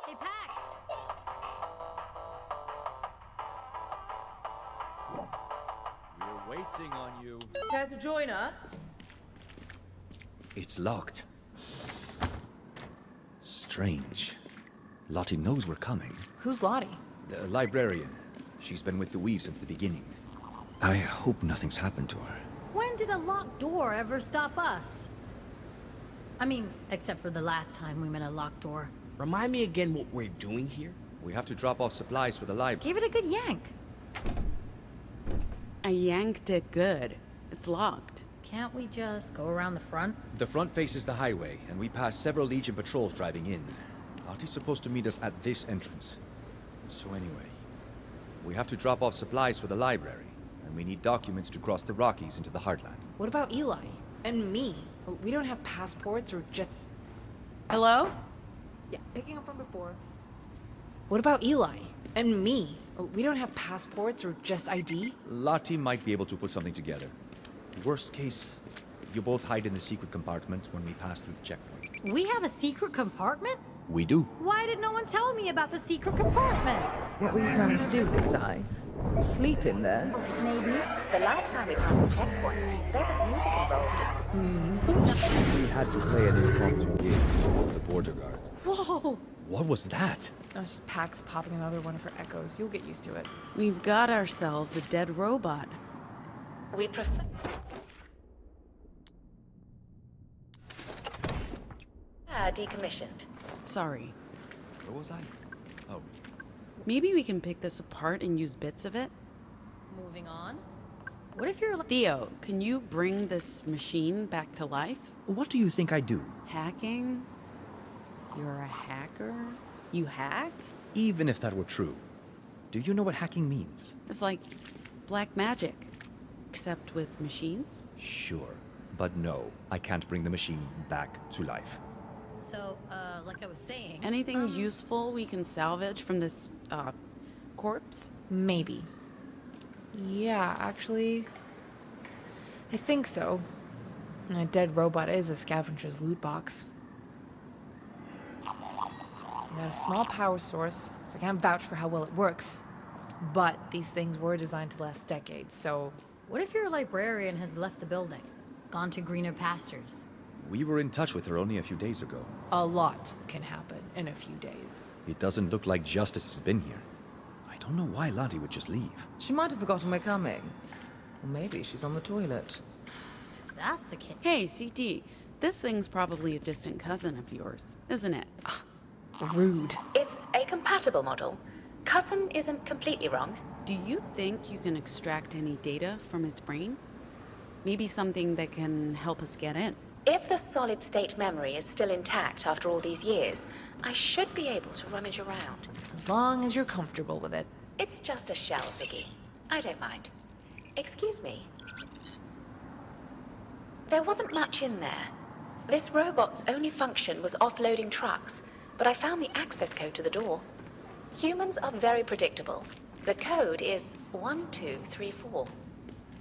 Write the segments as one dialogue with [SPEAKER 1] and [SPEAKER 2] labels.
[SPEAKER 1] Hey, Pax!
[SPEAKER 2] We're waiting on you.
[SPEAKER 3] Care to join us?
[SPEAKER 2] It's locked. Strange. Lottie knows we're coming.
[SPEAKER 3] Who's Lottie?
[SPEAKER 2] The librarian. She's been with the Weave since the beginning. I hope nothing's happened to her.
[SPEAKER 1] When did a locked door ever stop us? I mean, except for the last time we met a locked door.
[SPEAKER 4] Remind me again what we're doing here?
[SPEAKER 2] We have to drop off supplies for the library.
[SPEAKER 1] Give it a good yank.
[SPEAKER 5] I yanked it good. It's locked.
[SPEAKER 1] Can't we just go around the front?
[SPEAKER 2] The front faces the highway, and we pass several Legion patrols driving in. Lottie's supposed to meet us at this entrance. So anyway, we have to drop off supplies for the library, and we need documents to cross the Rockies into the Heartland.
[SPEAKER 3] What about Eli? And me? We don't have passports or just...
[SPEAKER 5] Hello?
[SPEAKER 3] Yeah, picking up from before. What about Eli? And me? We don't have passports or just ID?
[SPEAKER 2] Lottie might be able to put something together. Worst case, you both hide in the secret compartment when we pass through the checkpoint.
[SPEAKER 1] We have a secret compartment?
[SPEAKER 2] We do.
[SPEAKER 1] Why did no one tell me about the secret compartment?
[SPEAKER 6] What were you planning to do with Si? Sleep in there?
[SPEAKER 7] Maybe. The last time we passed the checkpoint, there was music involved.
[SPEAKER 6] We had to play an impromptu game.
[SPEAKER 2] The border guards.
[SPEAKER 1] Whoa!
[SPEAKER 2] What was that?
[SPEAKER 3] Oh, it's just Pax popping another one of her echoes. You'll get used to it.
[SPEAKER 5] We've got ourselves a dead robot.
[SPEAKER 7] We prefer... decommissioned.
[SPEAKER 5] Sorry.
[SPEAKER 2] Where was I? Oh,
[SPEAKER 5] Maybe we can pick this apart and use bits of it?
[SPEAKER 1] Moving on. What if you're like...
[SPEAKER 5] Theo, can you bring this machine back to life?
[SPEAKER 2] what do you think I do?
[SPEAKER 5] Hacking? You're a hacker? You hack?
[SPEAKER 2] Even if that were true, do you know what hacking means?
[SPEAKER 5] It's like black magic, except with machines.
[SPEAKER 2] Sure, but no, I can't bring the machine back to life.
[SPEAKER 1] So, like I was saying...
[SPEAKER 5] Anything useful we can salvage from this, corpse?
[SPEAKER 3] Maybe. Yeah, actually... I think so. A dead robot is a scavenger's loot box. I got a small power source, so I can't vouch for how well it works. But these things were designed to last decades, so...
[SPEAKER 1] What if your librarian has left the building? Gone to greener pastures?
[SPEAKER 2] We were in touch with her only a few days ago.
[SPEAKER 3] A lot can happen in a few days.
[SPEAKER 2] It doesn't look like justice has been here. I don't know why Lottie would just leave.
[SPEAKER 6] She might have forgotten we're coming. Or maybe she's on the toilet.
[SPEAKER 1] If that's the case...
[SPEAKER 5] Hey, CT, this thing's probably a distant cousin of yours, isn't it?
[SPEAKER 3] Rude.
[SPEAKER 7] It's a compatible model. Cousin isn't completely wrong.
[SPEAKER 5] Do you think you can extract any data from his brain? Maybe something that can help us get in?
[SPEAKER 7] If the solid-state memory is still intact after all these years, I should be able to rummage around.
[SPEAKER 3] As long as you're comfortable with it.
[SPEAKER 7] It's just a shell, Ziggy. I don't mind. Excuse me. There wasn't much in there. This robot's only function was offloading trucks, but I found the access code to the door. Humans are very predictable. The code is 1234.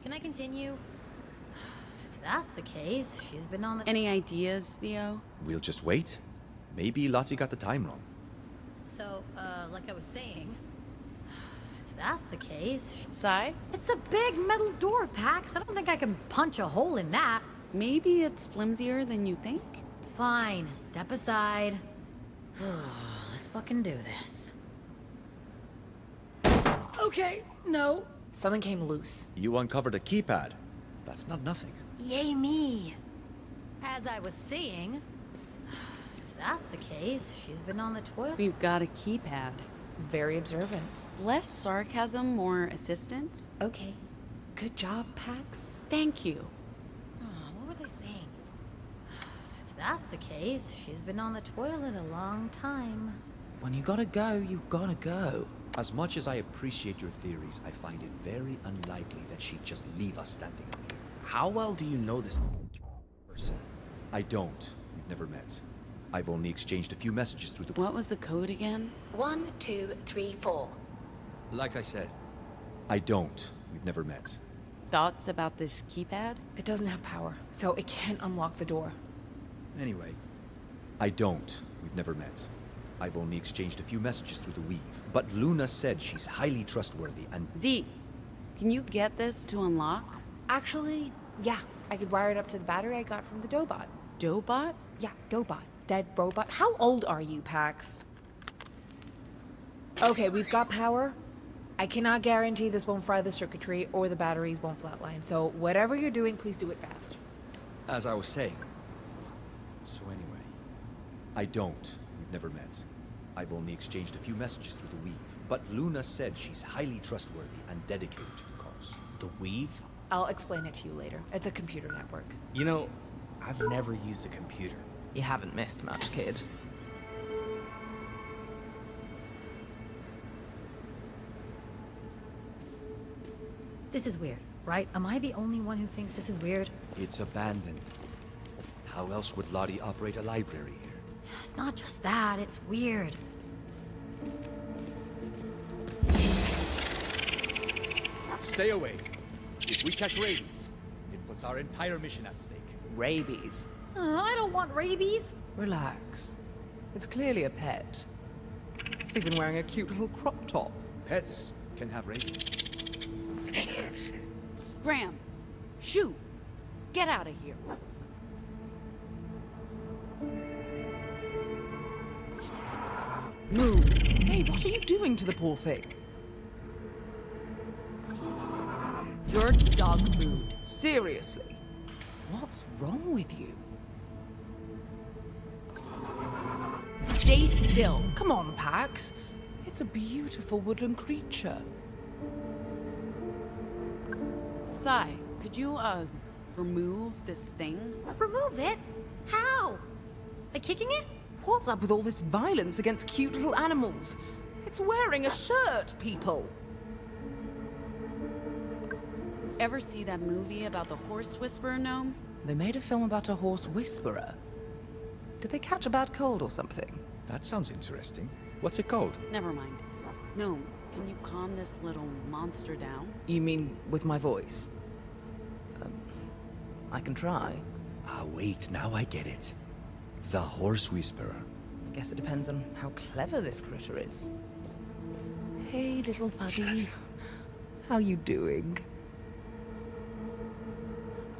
[SPEAKER 1] Can I continue? If that's the case, she's been on the...
[SPEAKER 5] Any ideas, Theo?
[SPEAKER 2] We'll just wait. Maybe Lottie got the time wrong.
[SPEAKER 1] So, like I was saying... If that's the case...
[SPEAKER 5] Sai?
[SPEAKER 1] It's a big metal door, Pax. I don't think I can punch a hole in that.
[SPEAKER 5] Maybe it's flimsier than you think?
[SPEAKER 1] Fine, step aside. Let's fucking do this. Okay, no.
[SPEAKER 3] Something came loose.
[SPEAKER 2] You uncovered a keypad. That's not nothing.
[SPEAKER 1] Yay me. As I was saying, if that's the case, she's been on the toilet.
[SPEAKER 5] We've got a keypad.
[SPEAKER 3] Very observant.
[SPEAKER 5] Less sarcasm, more assistance.
[SPEAKER 3] Okay. Good job, Pax.
[SPEAKER 5] Thank you.
[SPEAKER 1] What was I saying? If that's the case, she's been on the toilet a long time.
[SPEAKER 6] When you gotta go, you gotta go.
[SPEAKER 2] As much as I appreciate your theories, I find it very unlikely that she'd just leave us standing out here.
[SPEAKER 4] How well do you know this person?
[SPEAKER 2] I don't. We've never met. I've only exchanged a few messages through the...
[SPEAKER 5] What was the code again?
[SPEAKER 7] 1234.
[SPEAKER 2] Like I said, I don't. We've never met.
[SPEAKER 5] Thoughts about this keypad?
[SPEAKER 3] It doesn't have power, so it can't unlock the door.
[SPEAKER 2] Anyway, I don't. We've never met. I've only exchanged a few messages through the weave, but Luna said she's highly trustworthy and...
[SPEAKER 5] Z, can you get this to unlock?
[SPEAKER 3] Actually, yeah. I could wire it up to the battery I got from the Dobot.
[SPEAKER 5] Dobot?
[SPEAKER 3] Yeah, Dobot. Dead robot. How old are you, Pax? Okay, we've got power. I cannot guarantee this won't fry the circuitry or the batteries won't flatline, so whatever you're doing, please do it fast.
[SPEAKER 2] As I was saying... So anyway, I don't. We've never met. I've only exchanged a few messages through the weave, but Luna said she's highly trustworthy and dedicated to the cause.
[SPEAKER 4] The weave?
[SPEAKER 3] I'll explain it to you later. It's a computer network.
[SPEAKER 4] You know, I've never used a computer.
[SPEAKER 6] You haven't missed much, kid.
[SPEAKER 1] This is weird, right? Am I the only one who thinks this is weird?
[SPEAKER 2] It's abandoned. How else would Lottie operate a library here?
[SPEAKER 1] It's not just that, it's weird.
[SPEAKER 2] Stay away. If we catch rabies, it puts our entire mission at stake.
[SPEAKER 6] Rabies.
[SPEAKER 1] I don't want rabies.
[SPEAKER 6] Relax. It's clearly a pet. It's even wearing a cute little crop top.
[SPEAKER 2] Pets can have rabies.
[SPEAKER 5] Scram! Shoot! Get out of here!
[SPEAKER 6] Move! Hey, what are you doing to the poor thing?
[SPEAKER 5] You're dog food.
[SPEAKER 6] Seriously? What's wrong with you?
[SPEAKER 5] Stay still.
[SPEAKER 6] Come on, Pax. It's a beautiful woodland creature.
[SPEAKER 5] Sai, could you, remove this thing?
[SPEAKER 1] Remove it? How? By kicking it?
[SPEAKER 6] What's up with all this violence against cute little animals? It's wearing a shirt, people!
[SPEAKER 5] Ever see that movie about the horse whisperer gnome?
[SPEAKER 6] They made a film about a horse whisperer. Did they catch a bad cold or something?
[SPEAKER 2] That sounds interesting. What's it called?
[SPEAKER 5] Never mind. Gnome, can you calm this little monster down?
[SPEAKER 6] You mean with my voice? I can try.
[SPEAKER 2] Ah, wait, now I get it. The Horse Whisperer.
[SPEAKER 6] I guess it depends on how clever this critter is. Hey, little buddy. How you doing?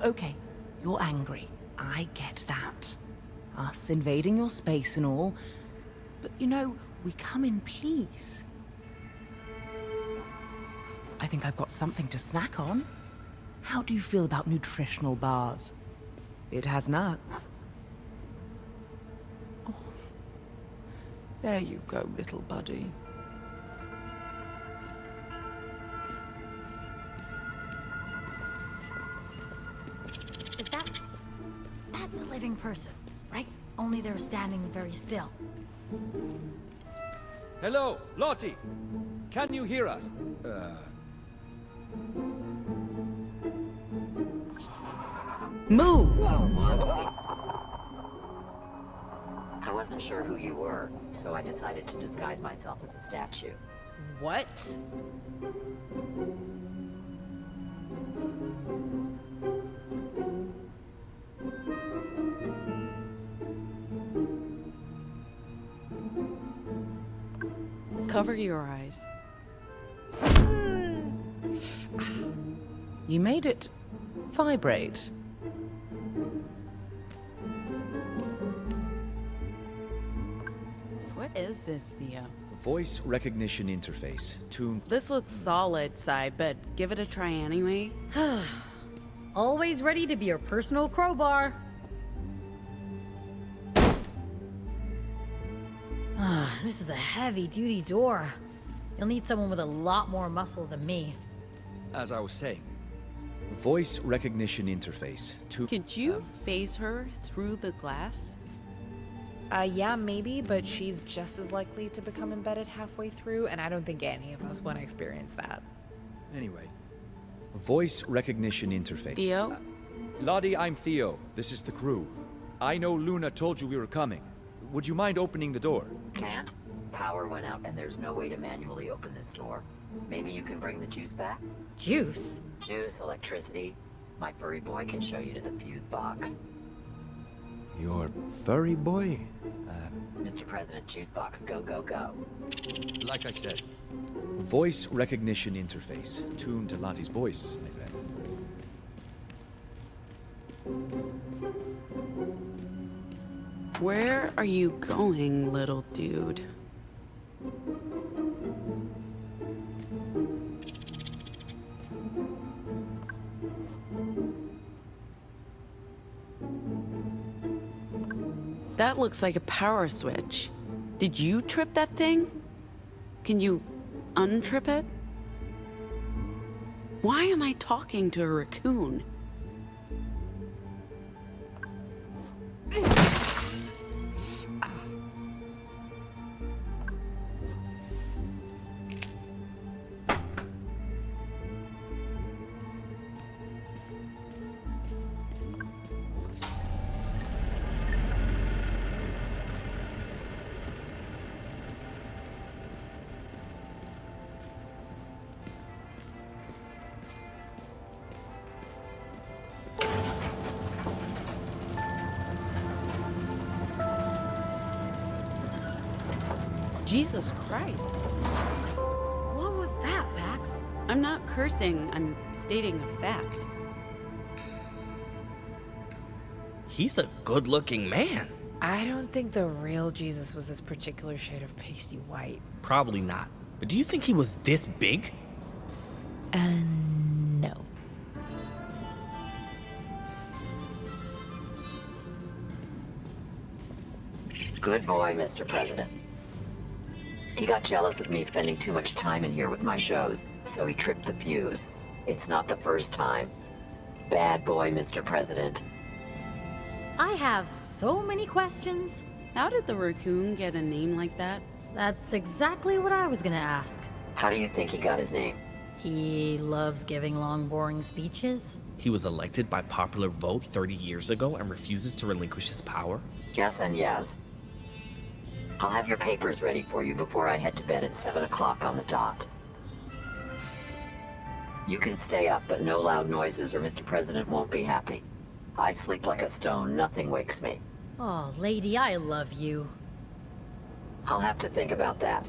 [SPEAKER 6] Okay, you're angry. I get that. Us invading your space and all. But you know, we come in peace. I think I've got something to snack on. How do you feel about nutritional bars? It has nuts. Oh. There you go, little buddy.
[SPEAKER 1] Is that... That's a living person, right? Only they're standing very still.
[SPEAKER 2] Hello, Lottie! Can you hear us?
[SPEAKER 6] Move!
[SPEAKER 8] I wasn't sure who you were, so I decided to disguise myself as a statue.
[SPEAKER 5] What? Cover your eyes.
[SPEAKER 6] You made it vibrate.
[SPEAKER 5] What is this, Theo?
[SPEAKER 2] Voice recognition interface. Tune.
[SPEAKER 5] This looks solid, Sai, but give it a try anyway.
[SPEAKER 1] Always ready to be your personal crowbar. This is a heavy-duty door. You'll need someone with a lot more muscle than me.
[SPEAKER 2] As I was saying, voice recognition interface.
[SPEAKER 5] Could you phase her through the glass?
[SPEAKER 3] Yeah, maybe, but she's just as likely to become embedded halfway through, and I don't think any of us want to experience that.
[SPEAKER 2] Anyway, voice recognition interface.
[SPEAKER 5] Theo?
[SPEAKER 2] Lottie, I'm Theo. This is the crew. I know Luna told you we were coming. Would you mind opening the door?
[SPEAKER 8] Can't? Power went out and there's no way to manually open this door. Maybe you can bring the juice back?
[SPEAKER 1] Juice?
[SPEAKER 8] Juice, electricity. My furry boy can show you to the fuse box.
[SPEAKER 2] Your furry boy?
[SPEAKER 8] Mr. President, juice box, go, go, go.
[SPEAKER 2] Like I said, voice recognition interface, tuned to Lottie's voice, I bet.
[SPEAKER 5] Where are you going, little dude? That looks like a power switch. Did you trip that thing? Can you untrip it? Why am I talking to a raccoon? Jesus Christ.
[SPEAKER 1] What was that, Pax?
[SPEAKER 5] I'm not cursing, I'm stating a fact.
[SPEAKER 4] He's a good-looking man.
[SPEAKER 3] I don't think the real Jesus was this particular shade of pasty white.
[SPEAKER 4] Probably not. But do you think he was this big?
[SPEAKER 3] No.
[SPEAKER 8] Good boy, Mr. President. He got jealous of me spending too much time in here with my shows, so he tripped the fuse. It's not the first time. Bad boy, Mr. President.
[SPEAKER 1] I have so many questions.
[SPEAKER 5] How did the raccoon get a name like that?
[SPEAKER 1] That's exactly what I was gonna ask.
[SPEAKER 8] How do you think he got his name?
[SPEAKER 1] He loves giving long, boring speeches.
[SPEAKER 4] He was elected by popular vote 30 years ago and refuses to relinquish his power?
[SPEAKER 8] Yes and yes. I'll have your papers ready for you before I head to bed at 7 o'clock on the dot. You can stay up, but no loud noises or Mr. President won't be happy. I sleep like a stone, nothing wakes me.
[SPEAKER 1] Oh, lady, I love you.
[SPEAKER 8] I'll have to think about that.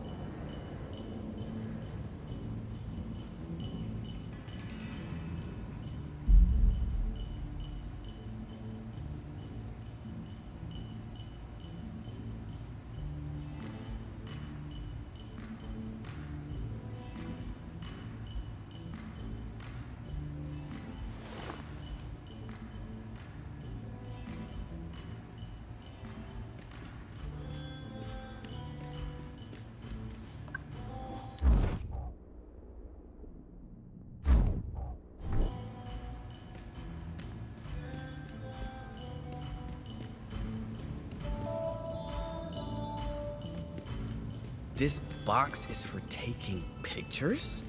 [SPEAKER 4] This box is for taking pictures?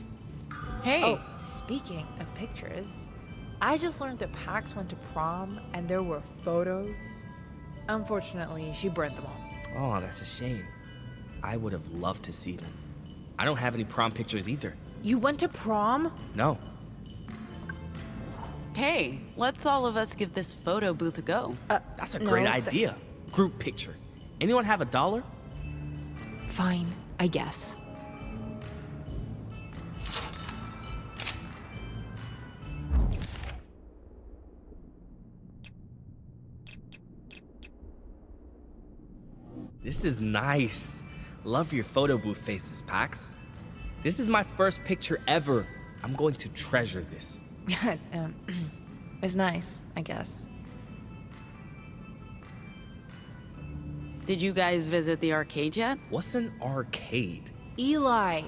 [SPEAKER 3] Hey! Oh, speaking of pictures, I just learned that Pax went to prom and there were photos. Unfortunately, she burned them all.
[SPEAKER 4] Oh, that's a shame. I would have loved to see them. I don't have any prom pictures either.
[SPEAKER 3] You went to prom?
[SPEAKER 4] No.
[SPEAKER 5] Hey, let's all of us give this photo booth a go.
[SPEAKER 4] That's a great idea. Group picture. Anyone have $1?
[SPEAKER 3] Fine, I guess.
[SPEAKER 4] This is nice. Love your photo booth faces, Pax. This is my first picture ever. I'm going to treasure this.
[SPEAKER 3] It's nice, I guess.
[SPEAKER 5] Did you guys visit the arcade yet?
[SPEAKER 4] What's an arcade?
[SPEAKER 3] Eli!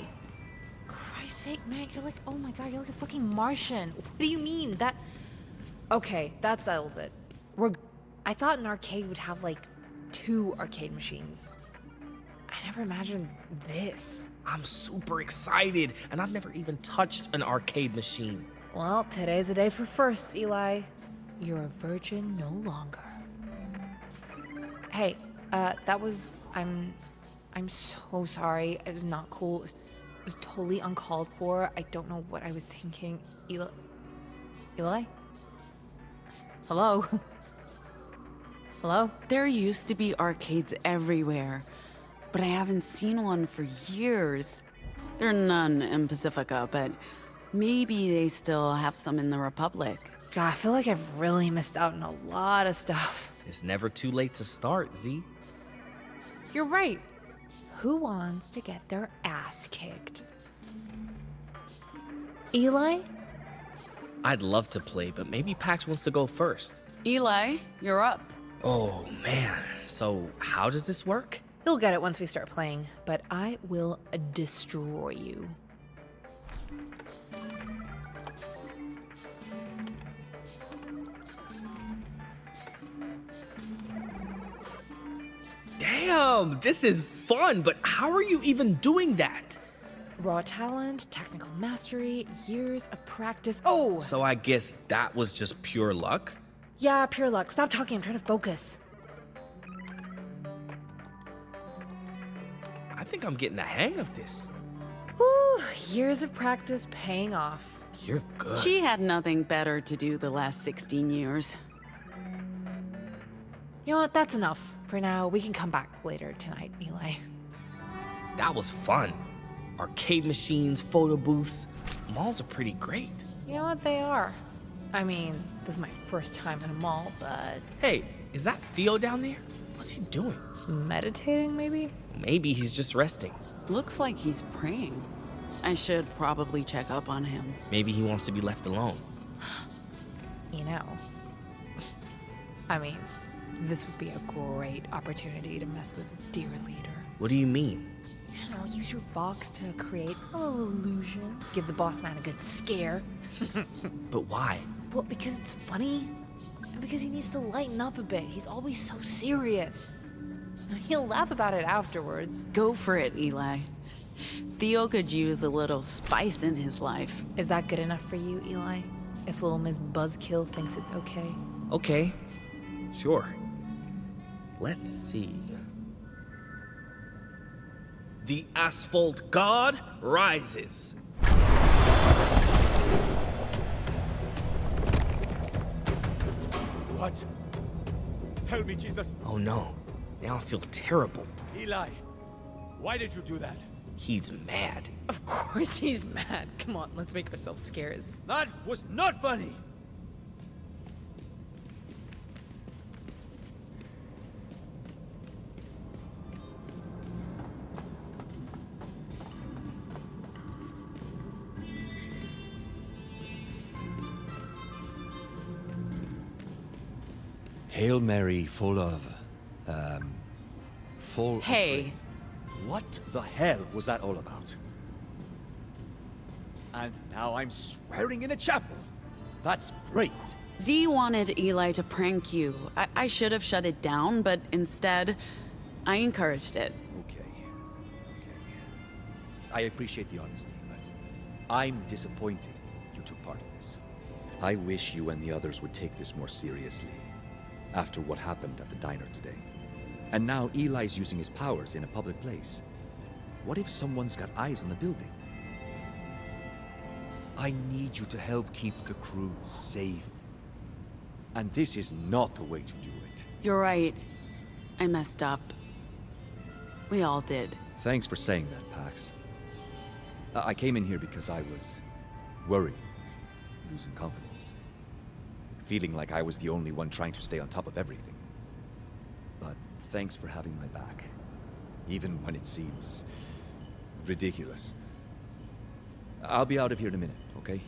[SPEAKER 3] Christ's sake, man, you're like, oh my god, you're like a fucking Martian. What do you mean? That... Okay, that settles it. I thought an arcade would have, like, 2 arcade machines. I never imagined this.
[SPEAKER 4] I'm super excited, and I've never even touched an arcade machine.
[SPEAKER 3] Well, today's the day for firsts, Eli. You're a virgin no longer. Hey, that was... I'm so sorry. It was not cool. It was totally uncalled for. I don't know what I was thinking. Eli? Hello? Hello?
[SPEAKER 5] There used to be arcades everywhere, but I haven't seen one for years. There are none in Pacifica, but maybe they still have some in the Republic.
[SPEAKER 3] God, I feel like I've really missed out on a lot of stuff.
[SPEAKER 4] It's never too late to start, Z.
[SPEAKER 3] You're right. Who wants to get their ass kicked? Eli?
[SPEAKER 4] I'd love to play, but maybe Pax wants to go first.
[SPEAKER 5] Eli, you're up.
[SPEAKER 4] Oh, man. So, how does this work?
[SPEAKER 3] You'll get it once we start playing, but I will destroy you.
[SPEAKER 4] Damn, this is fun, but how are you even doing that?
[SPEAKER 3] Raw talent, technical mastery, years of practice. Oh!
[SPEAKER 4] So I guess that was just pure luck?
[SPEAKER 3] Yeah, pure luck. Stop talking, I'm trying to focus.
[SPEAKER 4] I think I'm getting the hang of this.
[SPEAKER 3] Whew, years of practice paying off.
[SPEAKER 4] You're good.
[SPEAKER 5] She had nothing better to do the last 16 years.
[SPEAKER 3] You know what, that's enough. For now, we can come back later tonight, Eli.
[SPEAKER 4] That was fun. Arcade machines, photo booths. Malls are pretty great.
[SPEAKER 3] You know what they are? I mean, this is my first time in a mall, but...
[SPEAKER 4] Hey, is that Theo down there? What's he doing?
[SPEAKER 3] meditating, maybe?
[SPEAKER 4] Maybe he's just resting.
[SPEAKER 5] Looks like he's praying. I should probably check up on him.
[SPEAKER 4] Maybe he wants to be left alone.
[SPEAKER 3] You know, I mean, this would be a great opportunity to mess with dear leader.
[SPEAKER 4] What do you mean?
[SPEAKER 3] You know, use your Vox to create a little illusion. Give the boss man a good scare.
[SPEAKER 4] But why?
[SPEAKER 3] Well, because it's funny. And because he needs to lighten up a bit. He's always so serious. He'll laugh about it afterwards.
[SPEAKER 5] Go for it, Eli. Theo could use a little spice in his life.
[SPEAKER 3] Is that good enough for you, Eli? If little Miss Buzzkill thinks it's okay?
[SPEAKER 4] Okay, sure. Let's see. The asphalt god rises.
[SPEAKER 2] What? Help me, Jesus.
[SPEAKER 4] Oh no, now I feel terrible.
[SPEAKER 2] Eli, why did you do that?
[SPEAKER 4] He's mad.
[SPEAKER 3] Of course he's mad. Come on, let's make ourselves scarce.
[SPEAKER 2] That was not funny. Hail Mary, full of, full.
[SPEAKER 5] Hey.
[SPEAKER 2] Of grace. What the hell was that all about? And now I'm swearing in a chapel. That's great.
[SPEAKER 5] Z wanted Eli to prank you. I should have shut it down, but instead, I encouraged it.
[SPEAKER 2] Okay. I appreciate the honesty, but I'm disappointed you took part in this. I wish you and the others would take this more seriously after what happened at the diner today. And now Eli's using his powers in a public place. What if someone's got eyes on the building? I need you to help keep the crew safe. And this is not the way to do it.
[SPEAKER 5] You're right. I messed up. We all did.
[SPEAKER 2] Thanks for saying that, Pax. I came in here because I was worried, losing confidence. Feeling like I was the only one trying to stay on top of everything. But thanks for having my back. Even when it seems ridiculous. I'll be out of here in a minute, okay?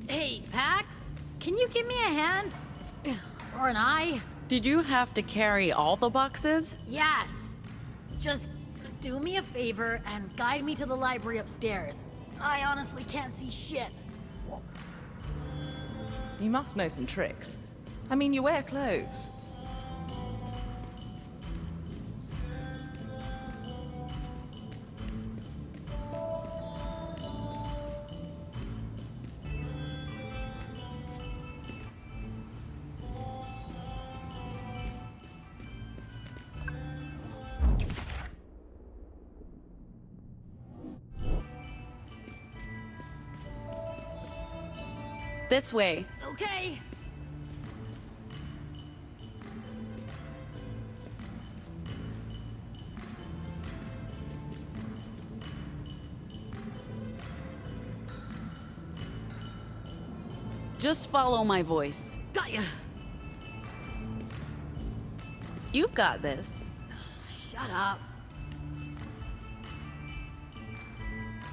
[SPEAKER 1] Hey, Pax, can you give me a hand? Or an eye?
[SPEAKER 5] Did you have to carry all the boxes?
[SPEAKER 1] Yes. Just do me a favor and guide me to the library upstairs. I honestly can't see shit.
[SPEAKER 6] You must know some tricks. I mean, you wear clothes.
[SPEAKER 5] This way.
[SPEAKER 1] Okay.
[SPEAKER 5] Just follow my voice.
[SPEAKER 1] Got ya.
[SPEAKER 5] You've got this.
[SPEAKER 1] Shut up.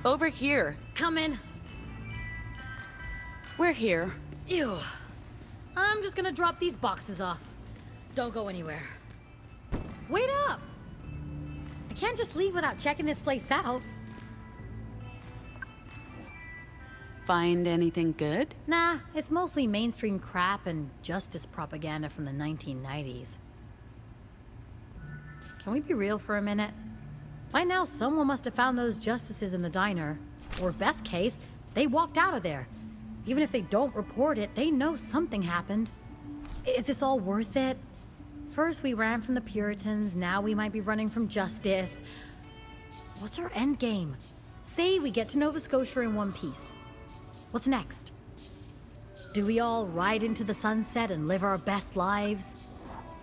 [SPEAKER 5] Over here.
[SPEAKER 1] Come in.
[SPEAKER 5] We're here.
[SPEAKER 1] Ew. I'm just gonna drop these boxes off. Don't go anywhere. Wait up! I can't just leave without checking this place out.
[SPEAKER 5] Find anything good?
[SPEAKER 1] Nah, it's mostly mainstream crap and justice propaganda from the 1990s. Can we be real for a minute? By now, someone must have found those justices in the diner. Or best case, they walked out of there. Even if they don't report it, they know something happened. Is this all worth it? First we ran from the Puritans, now we might be running from justice. What's our end game? Say we get to Nova Scotia in one piece. What's next? Do we all ride into the sunset and live our best lives?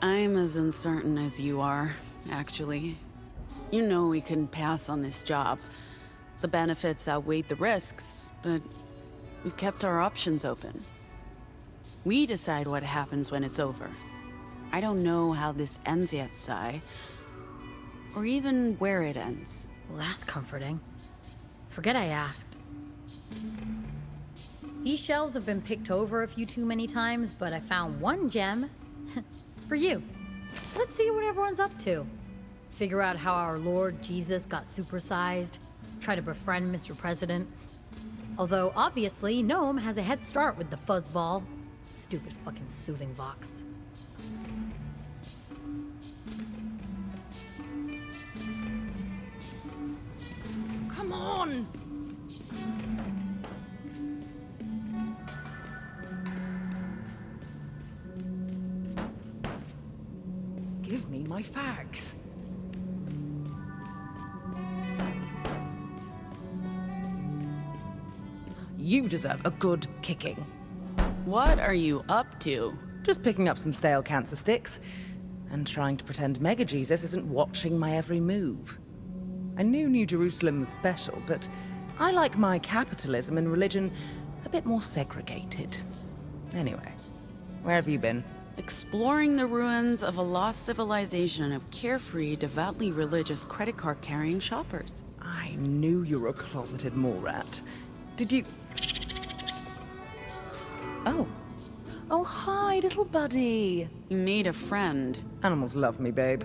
[SPEAKER 5] I'm as uncertain as you are, actually. You know we couldn't pass on this job. The benefits outweighed the risks, but we've kept our options open. We decide what happens when it's over. I don't know how this ends yet, Sai. Or even where it ends.
[SPEAKER 1] Well, that's comforting. Forget I asked. These shelves have been picked over a few too many times, but I found one gem. For you. Let's see what everyone's up to. Figure out how our Lord Jesus got supersized. Try to befriend Mr. President. Although, obviously, Gnome has a head start with the fuzzball. Stupid fucking soothing box. Come on!
[SPEAKER 6] Give me my fags. You deserve a good kicking.
[SPEAKER 5] What are you up to?
[SPEAKER 6] Just picking up some stale cancer sticks and trying to pretend Mega Jesus isn't watching my every move. I knew New Jerusalem was special, but I like my capitalism and religion a bit more segregated. Anyway, where have you been?
[SPEAKER 5] Exploring the ruins of a lost civilization of carefree, devoutly religious credit card carrying shoppers.
[SPEAKER 6] I knew you were a closeted mole rat. Did you... Oh. Oh, hi, little buddy.
[SPEAKER 5] You made a friend.
[SPEAKER 6] Animals love me, babe.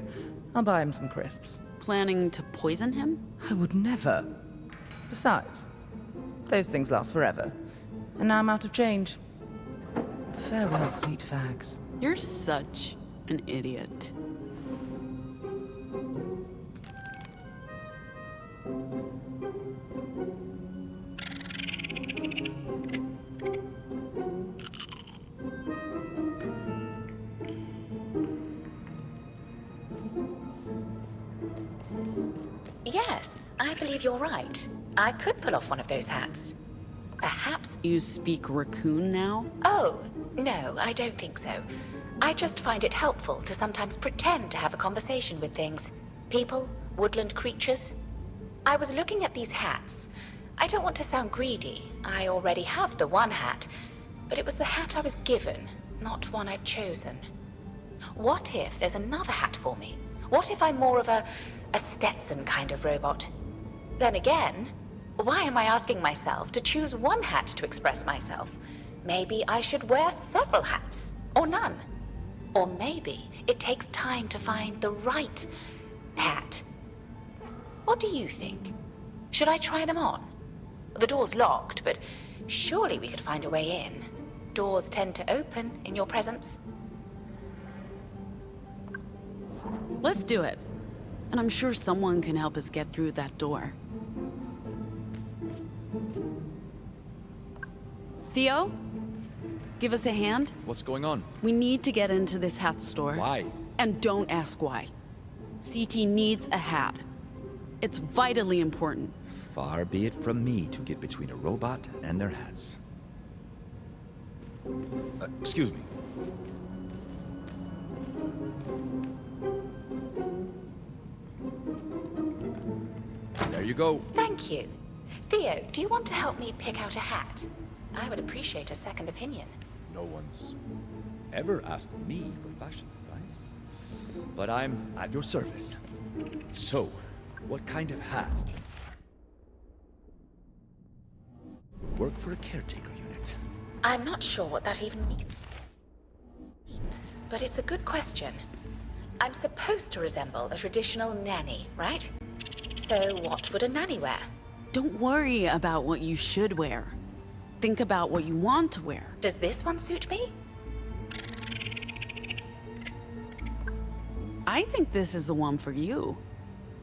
[SPEAKER 6] I'll buy him some crisps.
[SPEAKER 5] Planning to poison him?
[SPEAKER 6] I would never. Besides, those things last forever. And now I'm out of change. Farewell, sweet fags.
[SPEAKER 5] You're such an idiot.
[SPEAKER 7] Yes, I believe you're right. I could pull off one of those hats. Perhaps...
[SPEAKER 5] You speak raccoon now?
[SPEAKER 7] Oh, no, I don't think so. I just find it helpful to sometimes pretend to have a conversation with things. People, woodland creatures. I was looking at these hats. I don't want to sound greedy. I already have the one hat, but it was the hat I was given, not one I'd chosen. What if there's another hat for me? What if I'm more of a Stetson kind of robot? Then again, why am I asking myself to choose one hat to express myself? Maybe I should wear several hats, or none. Or maybe it takes time to find the right hat. What do you think? Should I try them on? The door's locked, but surely we could find a way in. Doors tend to open in your presence.
[SPEAKER 5] Let's do it. And I'm sure someone can help us get through that door. Theo? Give us a hand?
[SPEAKER 2] What's going on?
[SPEAKER 5] We need to get into this hat store.
[SPEAKER 2] Why?
[SPEAKER 5] And don't ask why. CT needs a hat. It's vitally important.
[SPEAKER 2] Far be it from me to get between a robot and their hats. Excuse me. There you go.
[SPEAKER 7] Thank you. Theo, do you want to help me pick out a hat? I would appreciate a second opinion.
[SPEAKER 2] No one's ever asked me for fashion advice, but I'm at your service. So, what kind of hat would work for a caretaker unit?
[SPEAKER 7] I'm not sure what that even means, but it's a good question. I'm supposed to resemble a traditional nanny, right? So what would a nanny wear?
[SPEAKER 5] Don't worry about what you should wear. Think about what you want to wear.
[SPEAKER 7] Does this one suit me?
[SPEAKER 5] I think this is the one for you.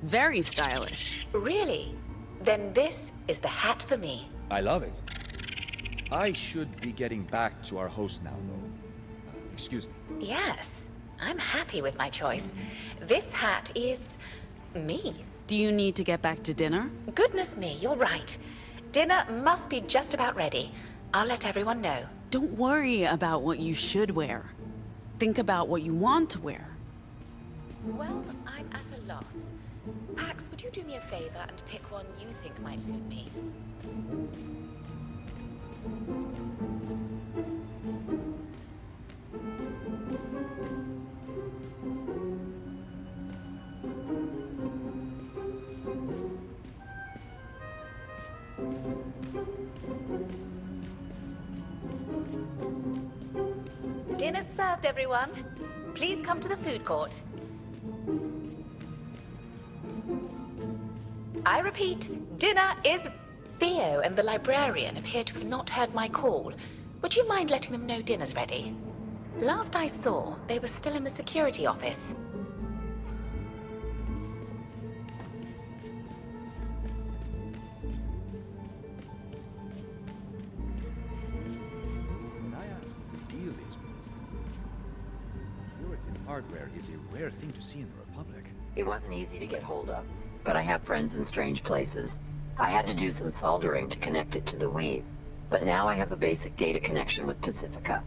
[SPEAKER 5] Very stylish.
[SPEAKER 7] Really? Then this is the hat for me.
[SPEAKER 2] I love it. I should be getting back to our host now, though. Excuse me.
[SPEAKER 7] Yes, I'm happy with my choice. This hat is me.
[SPEAKER 5] Do you need to get back to dinner?
[SPEAKER 7] Goodness me, you're right. Dinner must be just about ready. I'll let everyone know.
[SPEAKER 5] Don't worry about what you should wear. Think about what you want to wear.
[SPEAKER 7] Well, I'm at a loss. Pax, would you do me a favor and pick one you think might suit me? Dinner's served, everyone. Please come to the food court. I repeat, dinner is... Theo and the librarian appear to have not heard my call. Would you mind letting them know dinner's ready? Last I saw, they were still in the security office.
[SPEAKER 2] Deal is Puritan hardware is a rare thing to see in the Republic.
[SPEAKER 8] It wasn't easy to get hold of, but I have friends in strange places. I had to do some soldering to connect it to the weave, but now I have a basic data connection with Pacifica.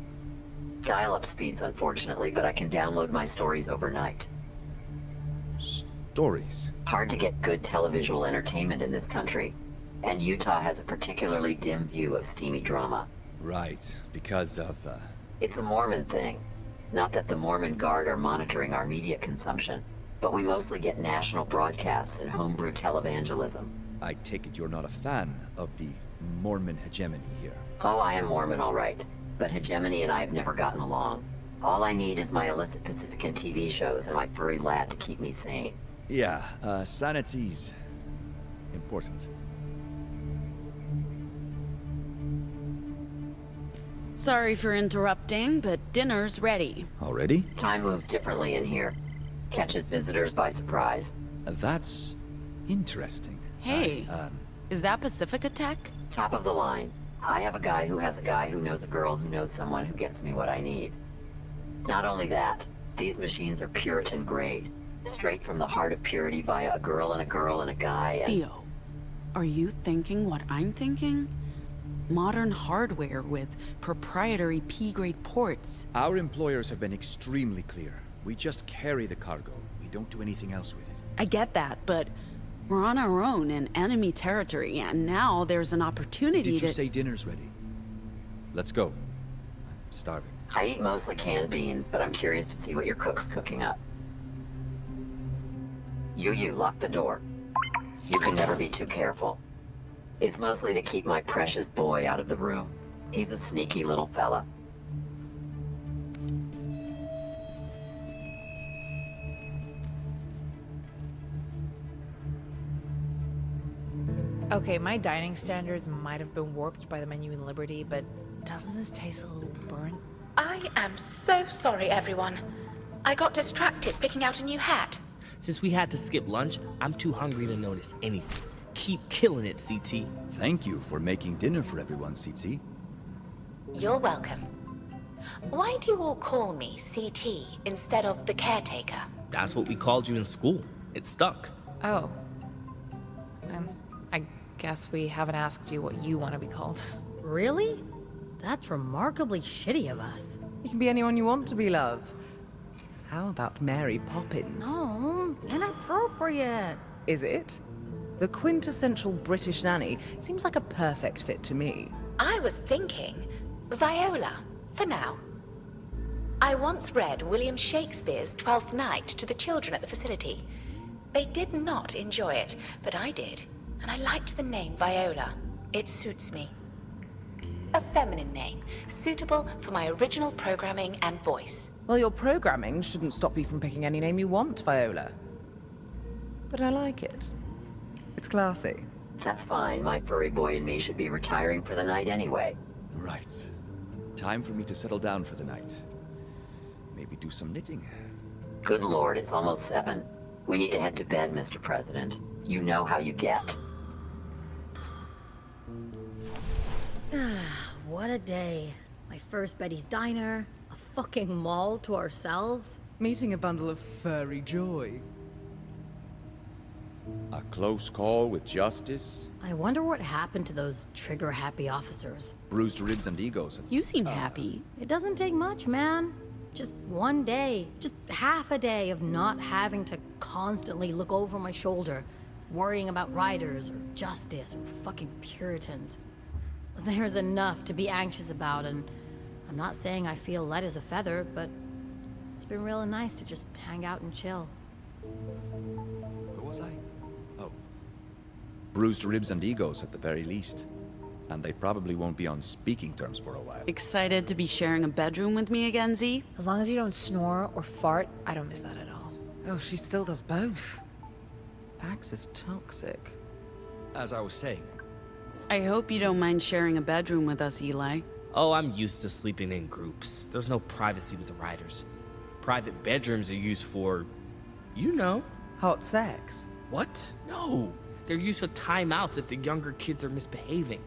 [SPEAKER 8] Dial-up speeds, unfortunately, but I can download my stories overnight.
[SPEAKER 2] Stories?
[SPEAKER 8] Hard to get good televisual entertainment in this country, and Utah has a particularly dim view of steamy drama.
[SPEAKER 2] Right, because of,
[SPEAKER 8] It's a Mormon thing. Not that the Mormon Guard are monitoring our media consumption, but we mostly get national broadcasts and homebrew televangelism.
[SPEAKER 2] I take it you're not a fan of the Mormon hegemony here.
[SPEAKER 8] Oh, I am Mormon, all right. But hegemony and I have never gotten along. All I need is my illicit Pacifican TV shows and my furry lad to keep me sane.
[SPEAKER 2] Yeah, sanity's important.
[SPEAKER 5] Sorry for interrupting, but dinner's ready.
[SPEAKER 2] Already?
[SPEAKER 8] Time moves differently in here. Catches visitors by surprise.
[SPEAKER 2] That's interesting.
[SPEAKER 5] Hey, is that Pacifica Tech?
[SPEAKER 8] Top of the line. I have a guy who has a guy who knows a girl who knows someone who gets me what I need. Not only that, these machines are Puritan grade. Straight from the heart of purity via a girl and a girl and a guy and...
[SPEAKER 5] Theo, are you thinking what I'm thinking? Modern hardware with proprietary P-grade ports.
[SPEAKER 2] Our employers have been extremely clear. We just carry the cargo. We don't do anything else with it.
[SPEAKER 5] I get that, but we're on our own in enemy territory, and now there's an opportunity
[SPEAKER 2] Did you
[SPEAKER 5] to...
[SPEAKER 2] say dinner's ready? Let's go. I'm starving.
[SPEAKER 8] I eat mostly canned beans, but I'm curious to see what your cook's cooking up. You, lock the door. You can never be too careful. It's mostly to keep my precious boy out of the room. He's a sneaky little fella.
[SPEAKER 3] Okay, my dining standards might have been warped by the menu in Liberty, but doesn't this taste a little burnt?
[SPEAKER 7] I am so sorry, everyone. I got distracted picking out a new hat.
[SPEAKER 4] Since we had to skip lunch, I'm too hungry to notice anything. Keep killing it, CT.
[SPEAKER 2] Thank you for making dinner for everyone, CT.
[SPEAKER 7] You're welcome. Why do you all call me CT instead of the caretaker?
[SPEAKER 4] That's what we called you in school. It stuck.
[SPEAKER 3] Oh. I guess we haven't asked you what you want to be called.
[SPEAKER 1] Really? That's remarkably shitty of us.
[SPEAKER 6] You can be anyone you want to be, love. How about Mary Poppins?
[SPEAKER 1] No, inappropriate.
[SPEAKER 6] Is it? The quintessential British nanny seems like a perfect fit to me.
[SPEAKER 7] I was thinking Viola, for now. I once read William Shakespeare's Twelfth Night to the children at the facility. They did not enjoy it, but I did, and I liked the name Viola. It suits me. A feminine name, suitable for my original programming and voice.
[SPEAKER 6] Well, your programming shouldn't stop you from picking any name you want, Viola. But I like it. It's classy.
[SPEAKER 8] That's fine. My furry boy and me should be retiring for the night anyway.
[SPEAKER 2] Right. Time for me to settle down for the night. Maybe do some knitting.
[SPEAKER 8] Good lord, it's almost 7. We need to head to bed, Mr. President. You know how you get.
[SPEAKER 1] What a day. My first Betty's Diner, a fucking mall to ourselves.
[SPEAKER 6] Meeting a bundle of furry joy.
[SPEAKER 2] A close call with justice.
[SPEAKER 1] I wonder what happened to those trigger-happy officers.
[SPEAKER 2] Bruised ribs and egos.
[SPEAKER 5] You seem happy.
[SPEAKER 1] It doesn't take much, man. Just one day, just half a day of not having to constantly look over my shoulder, worrying about riders or justice or fucking Puritans. There's enough to be anxious about, and I'm not saying I feel light as a feather, but it's been really nice to just hang out and chill.
[SPEAKER 2] Where was I? Oh. Bruised ribs and egos at the very least. And they probably won't be on speaking terms for a while.
[SPEAKER 5] Excited to be sharing a bedroom with me again, Z?
[SPEAKER 3] As long as you don't snore or fart, I don't miss that at all.
[SPEAKER 6] Oh, she still does both. Pax is toxic.
[SPEAKER 2] As I was saying,
[SPEAKER 5] I hope you don't mind sharing a bedroom with us, Eli.
[SPEAKER 4] Oh, I'm used to sleeping in groups. There's no privacy with the riders. Private bedrooms are used for, you know.
[SPEAKER 6] Hot sex.
[SPEAKER 4] What? No. They're used for timeouts if the younger kids are misbehaving.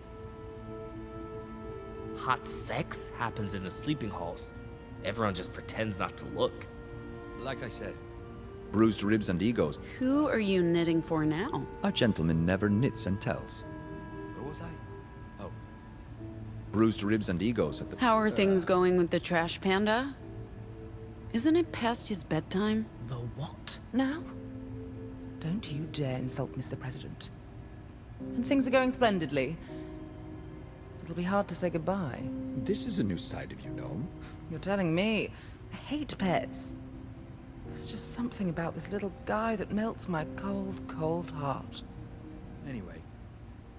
[SPEAKER 4] Hot sex happens in the sleeping halls. Everyone just pretends not to look.
[SPEAKER 2] like I said, bruised ribs and egos.
[SPEAKER 5] Who are you knitting for now?
[SPEAKER 2] A gentleman never knits and tells. Where was I? Oh. Bruised ribs and egos at the...
[SPEAKER 5] How are things going with the trash panda? Isn't it past his bedtime?
[SPEAKER 6] The what now? Don't you dare insult Mr. President. And things are going splendidly. It'll be hard to say goodbye.
[SPEAKER 2] This is a new side of you, Gnome.
[SPEAKER 6] You're telling me. I hate pets. There's just something about this little guy that melts my cold, cold heart.
[SPEAKER 2] Anyway,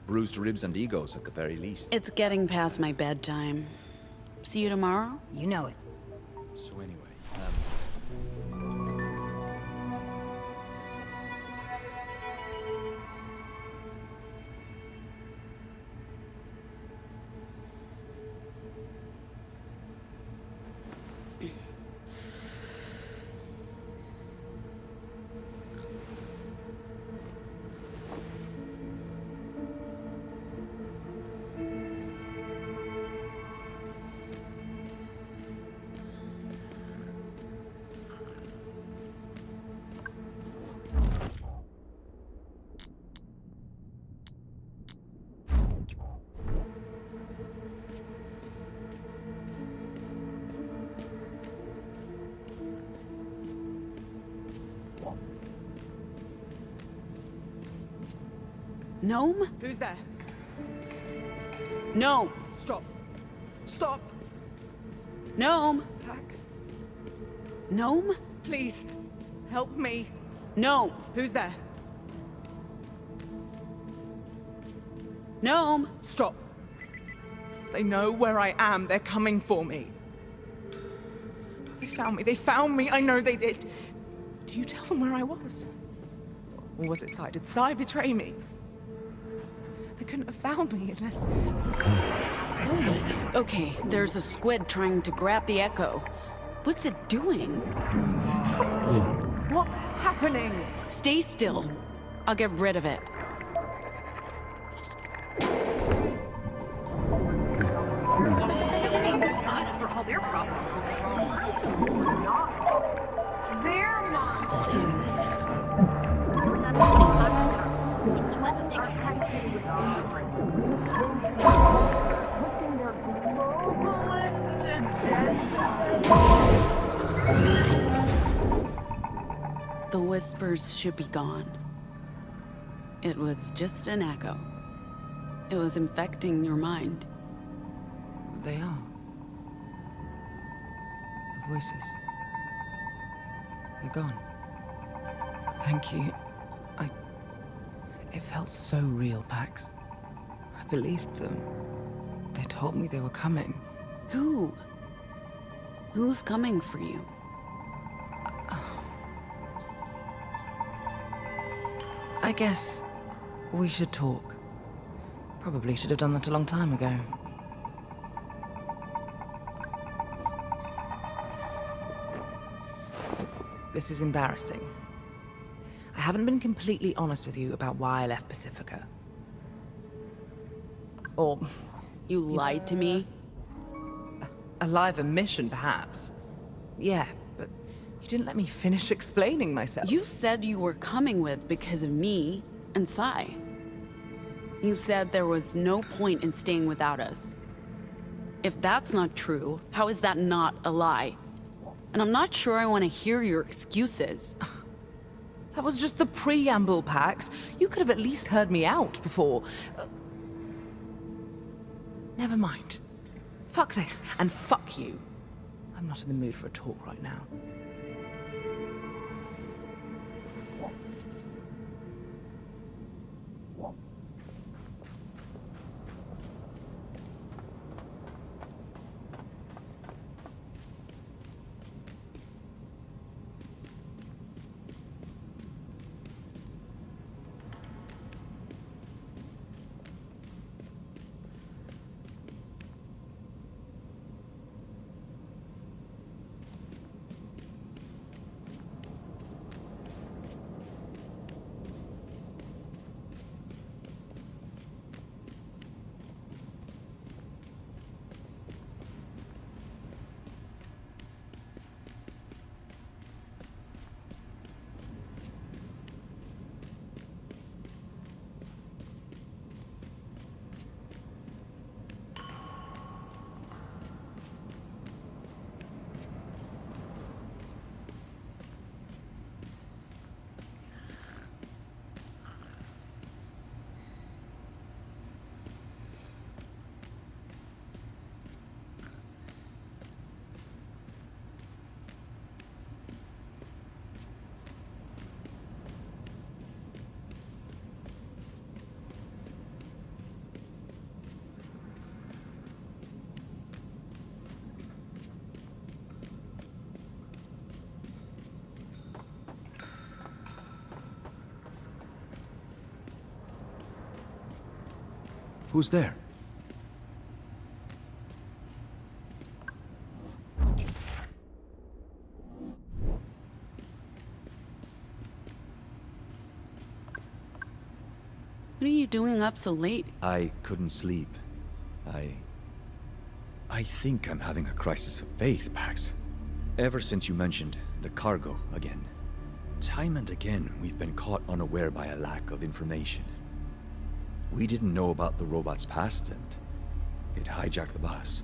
[SPEAKER 2] bruised ribs and egos at the very least.
[SPEAKER 5] It's getting past my bedtime. See you tomorrow?
[SPEAKER 1] You know it.
[SPEAKER 2] So anyway,
[SPEAKER 5] Gnome?
[SPEAKER 6] Who's there?
[SPEAKER 5] Gnome!
[SPEAKER 6] Stop. Stop.
[SPEAKER 5] Gnome!
[SPEAKER 6] Pax,
[SPEAKER 5] Gnome?
[SPEAKER 6] please. Help me.
[SPEAKER 5] Gnome!
[SPEAKER 6] Who's there?
[SPEAKER 5] Gnome!
[SPEAKER 6] Stop. They know where I am. They're coming for me. They found me. They found me. I know they did. Do you tell them where I was? Or was it Sai? Did Sai betray me? They couldn't have found me unless...
[SPEAKER 5] Okay, there's a squid trying to grab the echo. What's it doing?
[SPEAKER 6] What's happening?
[SPEAKER 5] Stay still. I'll get rid of it. The whispers should be gone. It was just an echo. It was infecting your mind.
[SPEAKER 6] They are. The voices. They're gone. Thank you. It felt so real, Pax. I believed them. They told me they were coming.
[SPEAKER 5] Who? Who's coming for you?
[SPEAKER 6] I guess we should talk. Probably should have done that a long time ago. This is embarrassing. I haven't been completely honest with you about why I left Pacifica. Or...
[SPEAKER 5] You lied to me?
[SPEAKER 6] a live omission, perhaps. Yeah, but you didn't let me finish explaining myself.
[SPEAKER 5] You said you were coming with because of me and Sai. You said there was no point in staying without us. If that's not true, how is that not a lie? And I'm not sure I want to hear your excuses.
[SPEAKER 6] That was just the preamble, Pax. You could have at least heard me out before... Never mind. Fuck this, and fuck you. I'm not in the mood for a talk right now.
[SPEAKER 2] Who's there?
[SPEAKER 5] What are you doing up so late?
[SPEAKER 2] I couldn't sleep. I think I'm having a crisis of faith, Pax. Ever since you mentioned the cargo again. Time and again, we've been caught unaware by a lack of information. We didn't know about the robot's past, and it hijacked the bus.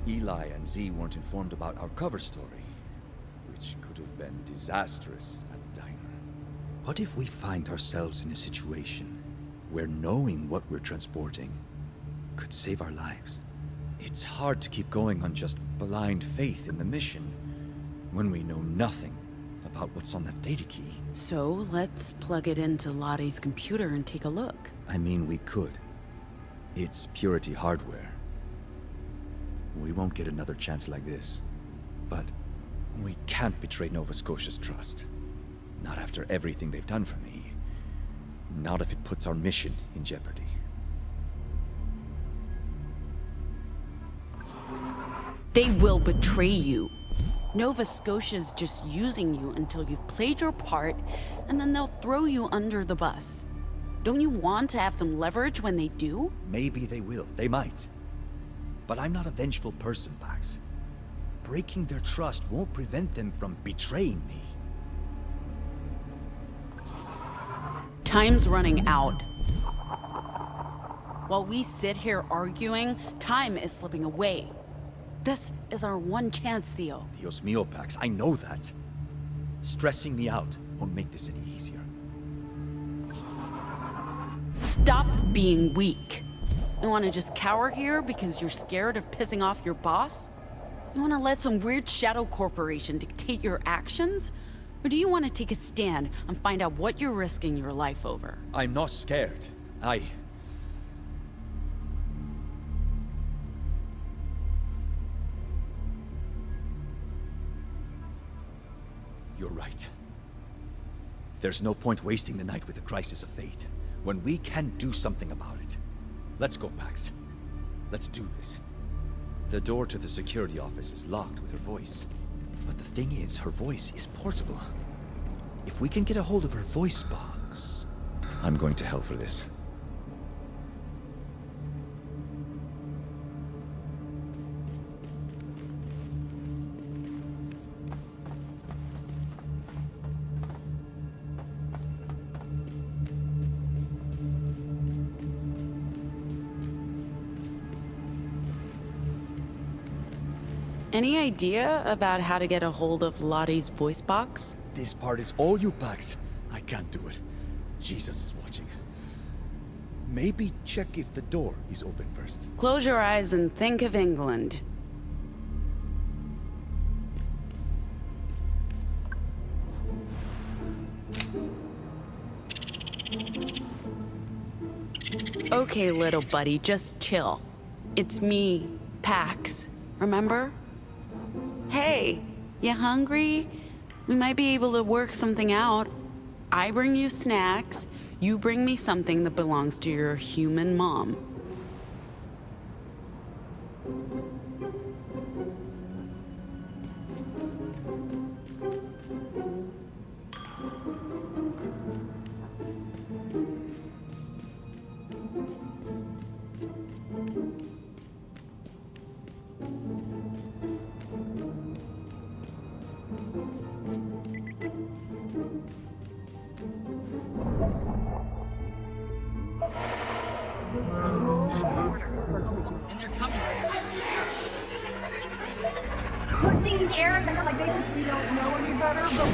[SPEAKER 2] Eli and Z weren't informed about our cover story, which could have been disastrous at the diner. What if we find ourselves in a situation where knowing what we're transporting could save our lives? It's hard to keep going on just blind faith in the mission when we know nothing about what's on that data key.
[SPEAKER 5] So let's plug it into Lottie's computer and take a look.
[SPEAKER 2] I mean, we could. It's Purity hardware. We won't get another chance like this. But we can't betray Nova Scotia's trust. Not after everything they've done for me. Not if it puts our mission in jeopardy.
[SPEAKER 5] They will betray you. Nova Scotia's just using you until you've played your part, and then they'll throw you under the bus. Don't you want to have some leverage when they do?
[SPEAKER 2] Maybe they will. They might. But I'm not a vengeful person, Pax. Breaking their trust won't prevent them from betraying me.
[SPEAKER 5] Time's running out. While we sit here arguing, time is slipping away. This is our one chance, Theo.
[SPEAKER 2] Dios mío, Pax, I know that. Stressing me out, won't make this any easier.
[SPEAKER 5] Stop being weak. You want to just cower here because you're scared of pissing off your boss? You want to let some weird shadow corporation dictate your actions? Or do you want to take a stand and find out what you're risking your life over?
[SPEAKER 2] I'm not scared. You're right. There's no point wasting the night with a crisis of faith, when we can do something about it. Let's go, Pax. Let's do this. The door to the security office is locked with her voice. But the thing is, her voice is portable. If we can get a hold of her voice box... I'm going to hell for this.
[SPEAKER 5] Any idea about how to get a hold of Lottie's voice box?
[SPEAKER 2] This part is all you, Pax. I can't do it. Jesus is watching. Maybe check if the door is open first.
[SPEAKER 5] Close your eyes and think of England. Okay, little buddy, just chill. It's me, Pax. Remember? Hey, you hungry? We might be able to work something out. I bring you snacks, you bring me something that belongs to your human mom.
[SPEAKER 4] And they're coming.
[SPEAKER 9] Pushing air like they think we don't know any better, but...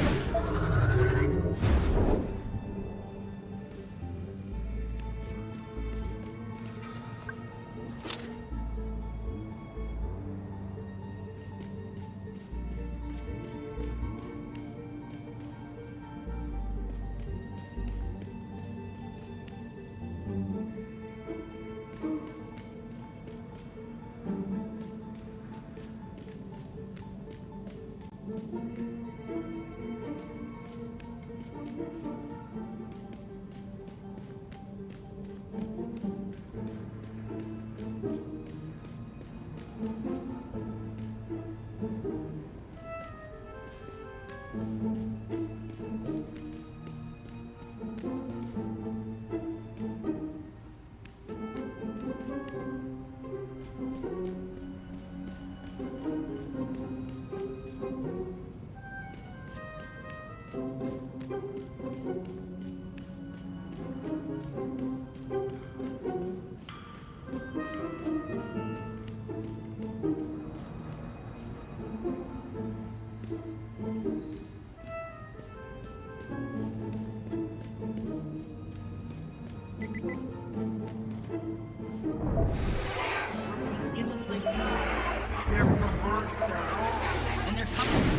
[SPEAKER 4] And they're coming.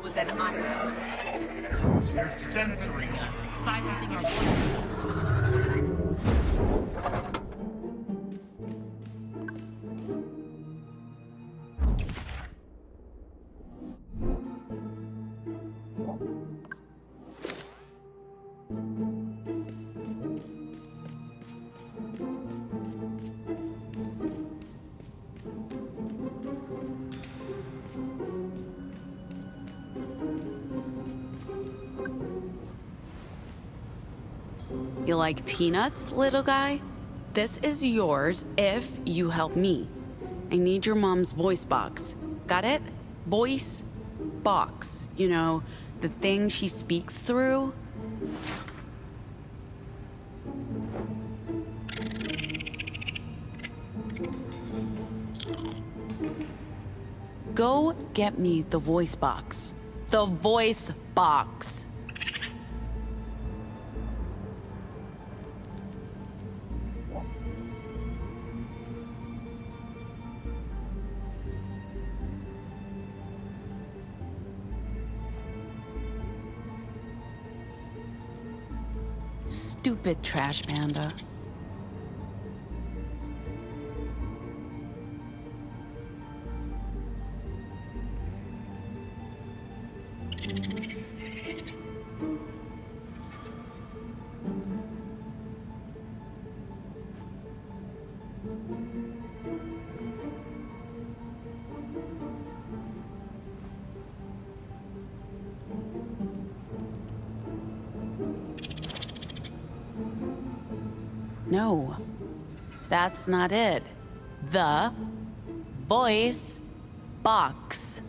[SPEAKER 9] with an iron.
[SPEAKER 10] They're censoring us, silencing our voices.
[SPEAKER 5] You like peanuts, little guy? This is yours if you help me. I need your mom's voice box. Got it? Voice box. You know, the thing she speaks through. Go get me the voice box. The voice box. Stupid trash panda. No, that's not it. The voice box.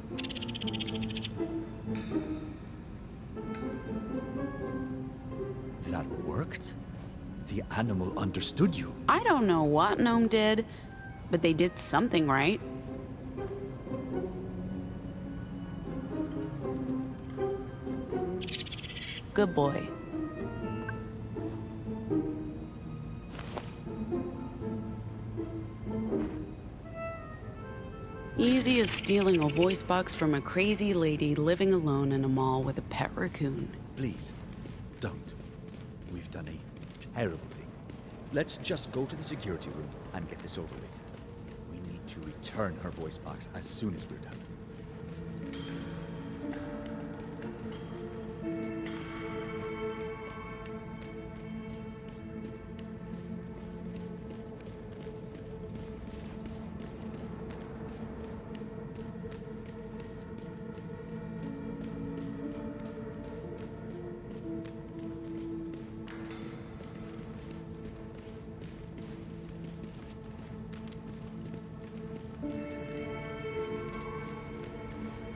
[SPEAKER 2] That worked? The animal understood you.
[SPEAKER 5] I don't know what Gnome did, but they did something right. Good boy. Easy as stealing a voice box from a crazy lady living alone in a mall with a pet raccoon.
[SPEAKER 2] Please, don't. We've done a terrible thing. Let's just go to the security room and get this over with. We need to return her voice box as soon as we're done.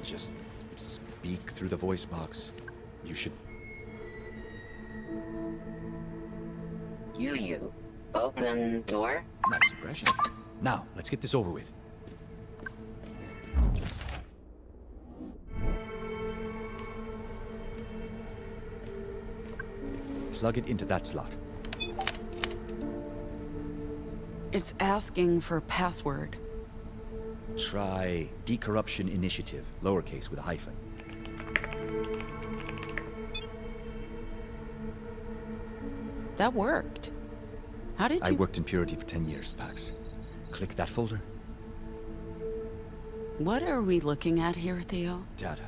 [SPEAKER 2] Just speak through the voice box. You should...
[SPEAKER 8] You. Open door?
[SPEAKER 2] Nice impression. Now, let's get this over with. Plug it into that slot.
[SPEAKER 5] It's asking for a password.
[SPEAKER 2] Try Decorruption Initiative, lowercase with a hyphen.
[SPEAKER 5] That worked. How did you...
[SPEAKER 2] I worked in Purity for 10 years, Pax. Click that folder.
[SPEAKER 5] What are we looking at here, Theo?
[SPEAKER 2] Data.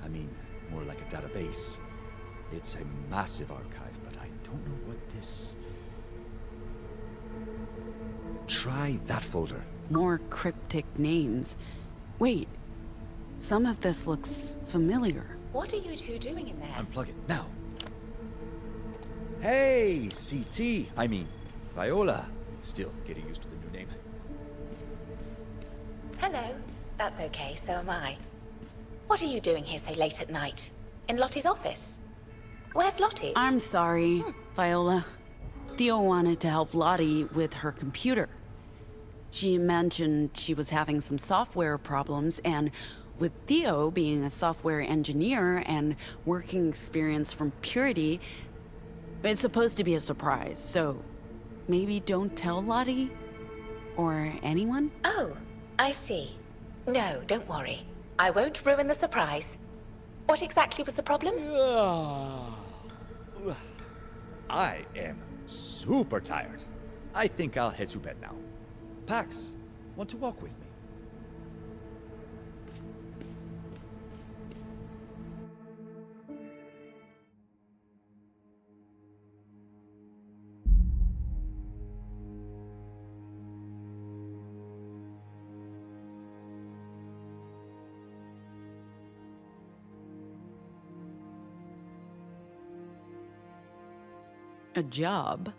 [SPEAKER 2] I mean, more like a database. It's a massive archive, but I don't know what this... Try that folder.
[SPEAKER 5] More cryptic names. Wait, some of this looks familiar.
[SPEAKER 7] What are you two doing in there?
[SPEAKER 2] Unplug it, now. Hey, CT. I mean, Viola. Still getting used to the new name.
[SPEAKER 7] Hello. That's okay, so am I. What are you doing here so late at night? In Lottie's office? Where's Lottie?
[SPEAKER 5] I'm sorry, Viola. Theo wanted to help Lottie with her computer. She mentioned she was having some software problems, and with Theo being a software engineer and working experience from Purity, it's supposed to be a surprise, so maybe don't tell Lottie? Or anyone?
[SPEAKER 7] Oh, I see. No, don't worry. I won't ruin the surprise. What exactly was the problem?
[SPEAKER 2] I am super tired. I think I'll head to bed now. Pax, want to walk with me?
[SPEAKER 5] A job?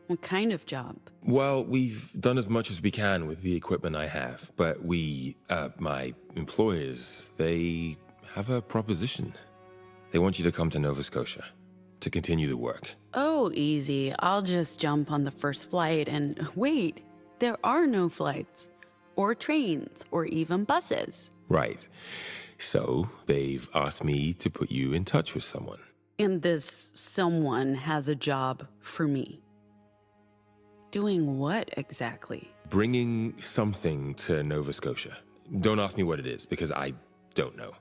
[SPEAKER 5] What kind of job?
[SPEAKER 11] Well, we've done as much as we can with the equipment I have, but my employers, they have a proposition. They want you to come to Nova Scotia to continue the work.
[SPEAKER 5] Oh, easy. I'll just jump on the first flight and wait, there are no flights, or trains, or even buses.
[SPEAKER 11] Right. So they've asked me to put you in touch with someone.
[SPEAKER 5] And this someone has a job for me. Doing what exactly?
[SPEAKER 11] Bringing something to Nova Scotia. Don't ask me what it is, because I don't know.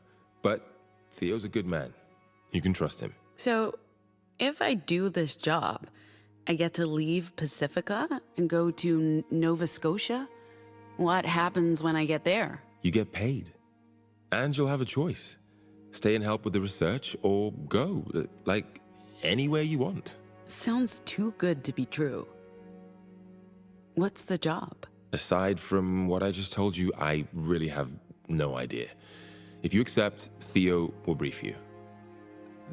[SPEAKER 11] But Theo's a good man. You can trust him.
[SPEAKER 5] So, if I do this job, I get to leave Pacifica and go to Nova Scotia? What happens when I get there?
[SPEAKER 11] You get paid. And you'll have a choice. Stay and help with the research, or go, like, anywhere you want.
[SPEAKER 5] Sounds too good to be true. What's the job?
[SPEAKER 11] Aside from what I just told you, I really have no idea. If you accept, Theo will brief you.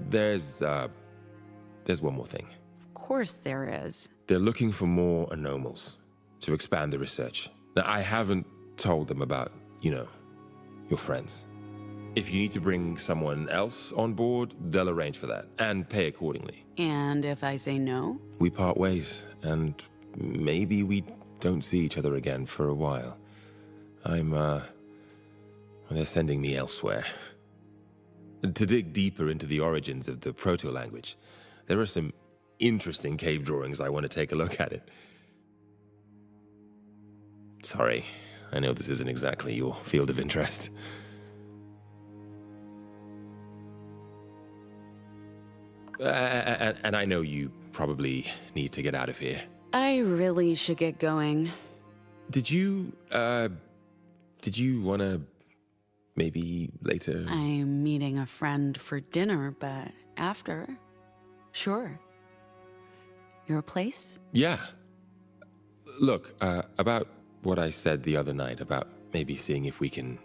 [SPEAKER 11] There's one more thing.
[SPEAKER 5] Of course there is.
[SPEAKER 11] They're looking for more anomals to expand the research. Now, I haven't told them about, your friends. If you need to bring someone else on board, they'll arrange for that and pay accordingly.
[SPEAKER 5] And if I say no?
[SPEAKER 11] We part ways, and maybe we don't see each other again for a while. They're sending me elsewhere. To dig deeper into the origins of the proto-language, there are some interesting cave drawings I want to take a look at it. Sorry, I know this isn't exactly your field of interest. And I know you probably need to get out of here.
[SPEAKER 5] I really should get going.
[SPEAKER 11] Did you want to maybe later?
[SPEAKER 5] I'm meeting a friend for dinner, but after, sure. Your place?
[SPEAKER 11] Yeah. Look, about what I said the other night about maybe seeing if we can,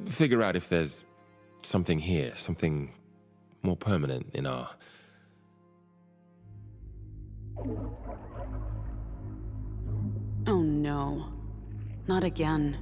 [SPEAKER 11] figure out if there's something here, something more permanent in our...
[SPEAKER 5] Oh no, not again.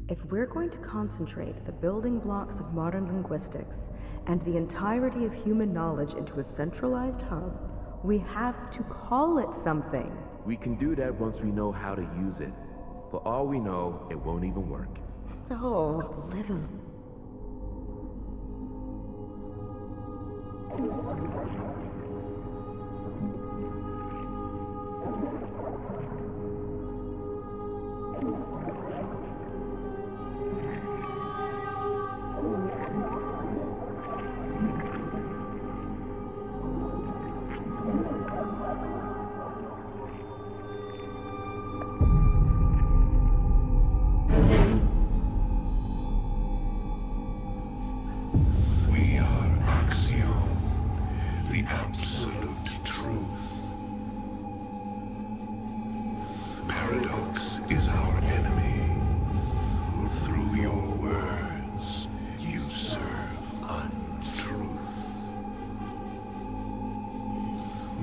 [SPEAKER 12] If we're going to concentrate the building blocks of modern linguistics and the entirety of human knowledge into a centralized hub, we have to call it something.
[SPEAKER 13] We can do that once we know how to use it. For all we know, it won't even work.
[SPEAKER 12] Oh, live a...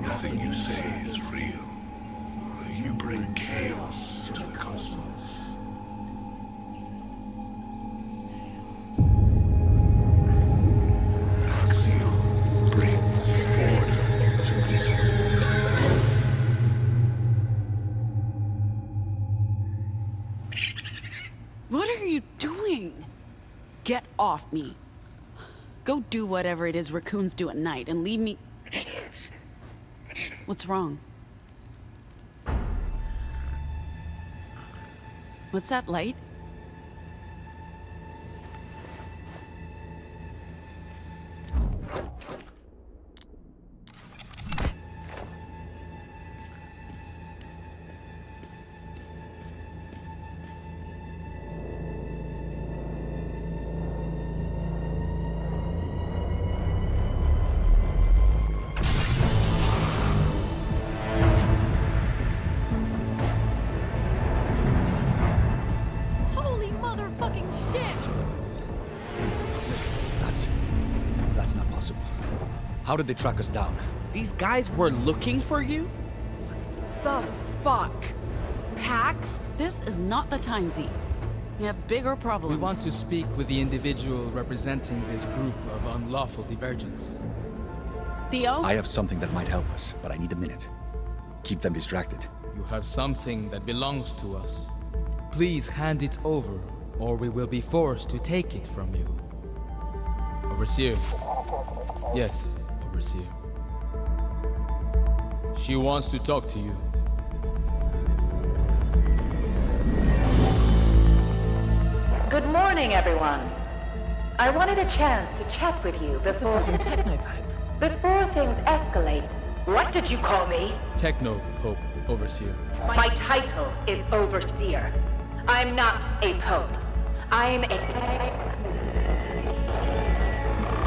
[SPEAKER 14] Nothing you say is real. You bring chaos to the cosmos. Axiom brings order to this world.
[SPEAKER 5] What are you doing? Get off me. Go do whatever it is raccoons do at night and leave me... What's wrong? What's that light?
[SPEAKER 2] That's not possible. How did they track us down?
[SPEAKER 4] These guys were looking for you?
[SPEAKER 3] The fuck? Pax?
[SPEAKER 5] This is not the time, Z. We have bigger problems.
[SPEAKER 15] We want to speak with the individual representing this group of unlawful divergence.
[SPEAKER 5] Theo?
[SPEAKER 2] I have something that might help us, but I need a minute. Keep them distracted.
[SPEAKER 15] You have something that belongs to us. Please hand it over, or we will be forced to take it from you. Overseer. Yes, Overseer. She wants to talk to you.
[SPEAKER 7] Good morning, everyone. I wanted a chance to chat with you before things escalate. What did you call me?
[SPEAKER 15] Techno Pope, Overseer.
[SPEAKER 7] My title is Overseer. I'm not a pope. I'm a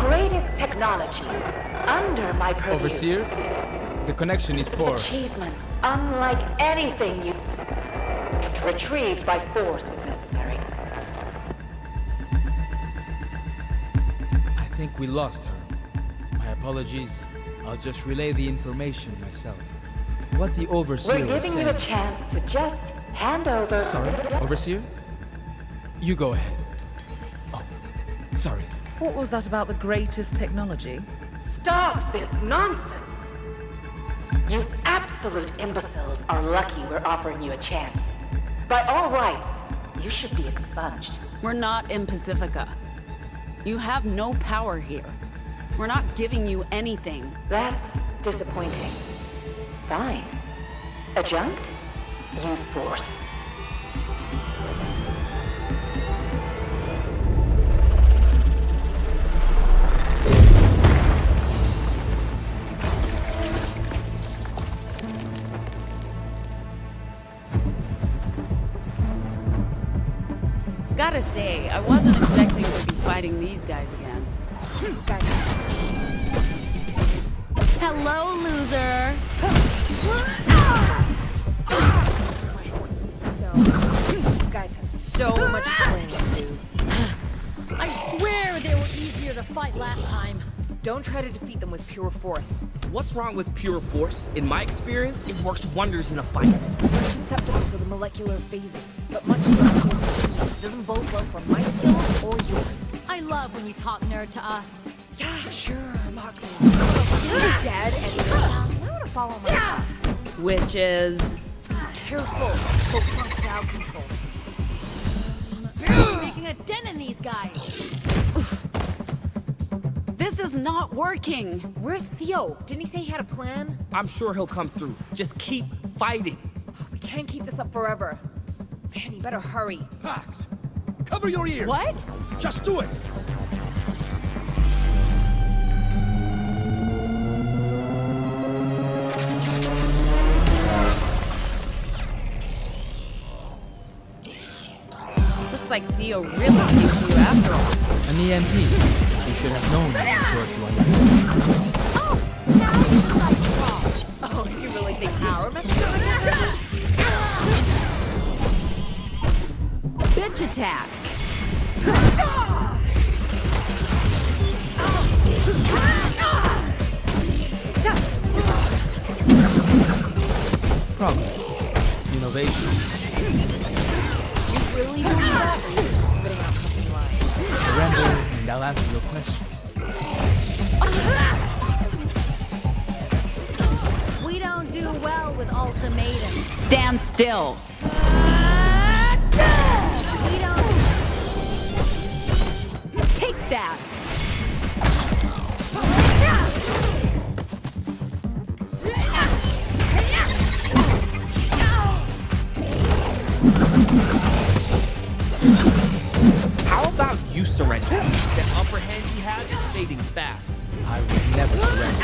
[SPEAKER 7] greatest technology under my purview.
[SPEAKER 15] Overseer? The connection is poor.
[SPEAKER 7] Achievements unlike anything you retrieved by force if necessary.
[SPEAKER 15] I think we lost her. My apologies. I'll just relay the information myself. What the Overseer
[SPEAKER 7] We're
[SPEAKER 15] was
[SPEAKER 7] giving
[SPEAKER 15] saying...
[SPEAKER 7] you a chance to just hand over...
[SPEAKER 15] Sorry, Overseer? You go ahead. Oh, sorry.
[SPEAKER 6] What was that about the greatest technology?
[SPEAKER 7] Stop this nonsense! You absolute imbeciles are lucky we're offering you a chance. By all rights, you should be expunged.
[SPEAKER 5] We're not in Pacifica. You have no power here. We're not giving you anything.
[SPEAKER 7] That's disappointing. Fine. Adjunct? Use force.
[SPEAKER 5] Gotta say, I wasn't expecting to be fighting these guys again. Hello, loser!
[SPEAKER 3] So, you guys have so much explaining to do.
[SPEAKER 1] I swear they were easier to fight last time.
[SPEAKER 3] Don't try to defeat them with pure force.
[SPEAKER 4] What's wrong with pure force? In my experience, it works wonders in a fight.
[SPEAKER 3] They're susceptible to the molecular phasing, but much less so for humans. It doesn't bode well for my skills or yours.
[SPEAKER 1] I love when you talk nerd to us.
[SPEAKER 3] Yeah, sure, mock me. You're dead, and you want to follow my advice.
[SPEAKER 5] Which is...
[SPEAKER 3] Careful. Focus on crowd control.
[SPEAKER 1] You're making a dent in these guys.
[SPEAKER 5] This is not working.
[SPEAKER 3] Where's Theo? Didn't he say he had a plan?
[SPEAKER 4] I'm sure he'll come through. Just keep fighting.
[SPEAKER 3] We can't keep this up forever. Man, you better hurry.
[SPEAKER 2] Pax! Cover your ears!
[SPEAKER 3] What?
[SPEAKER 2] Just do it!
[SPEAKER 5] Looks like Theo really thinks you after all.
[SPEAKER 15] An EMP. You should have known to resort to an
[SPEAKER 3] Oh, you really think our method is
[SPEAKER 5] Bitch attack.
[SPEAKER 15] Progress. Innovation.
[SPEAKER 3] You really believe that? Or are you just spitting out company lines?
[SPEAKER 15] Surrender, and I'll answer your question.
[SPEAKER 1] We don't do well with ultimatums.
[SPEAKER 5] Stand still.
[SPEAKER 1] We don't...
[SPEAKER 5] Take that.
[SPEAKER 4] How about you surrender? That upper hand you have is fading fast.
[SPEAKER 15] I would never surrender.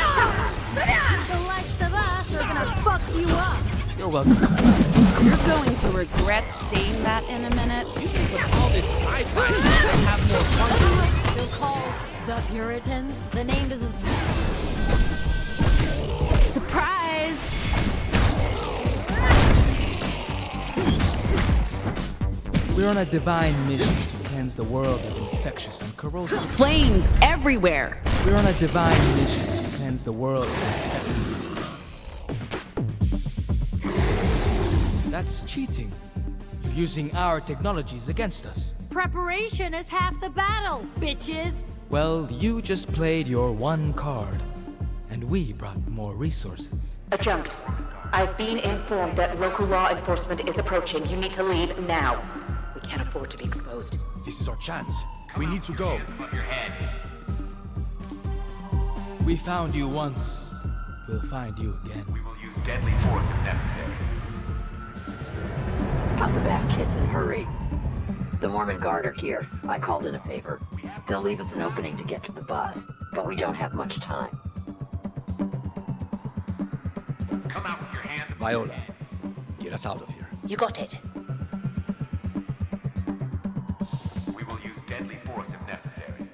[SPEAKER 1] The likes of us are gonna fuck you up.
[SPEAKER 15] You're welcome.
[SPEAKER 5] You're going to regret saying that in a minute.
[SPEAKER 4] With all this sci-fi stuff, they have more fun.
[SPEAKER 1] They'll call the Puritans. The name doesn't speak.
[SPEAKER 5] Surprise!
[SPEAKER 15] We're on a divine mission to cleanse the world of infectious and corrosive.
[SPEAKER 5] Flames everywhere!
[SPEAKER 15] We're on a divine mission to cleanse the world of infectious. That's cheating. You're using our technologies against us.
[SPEAKER 1] Preparation is half the battle, bitches!
[SPEAKER 15] Well, you just played your one card, and we brought more resources.
[SPEAKER 7] Adjunct, I've been informed that local law enforcement is approaching. You need to leave now. We can't afford to be exposed.
[SPEAKER 2] This is our chance. We need to go.
[SPEAKER 15] We found you once. We'll find you again.
[SPEAKER 14] We will use deadly force if necessary.
[SPEAKER 8] Pop the back, kids, and hurry. The Mormon Guard are here. I called in a favor. They'll leave us an opening to get to the bus, but we don't have much time.
[SPEAKER 14] Come out with your hands.
[SPEAKER 2] Viola, get us out of here.
[SPEAKER 7] You got it.
[SPEAKER 14] We will use deadly force if necessary.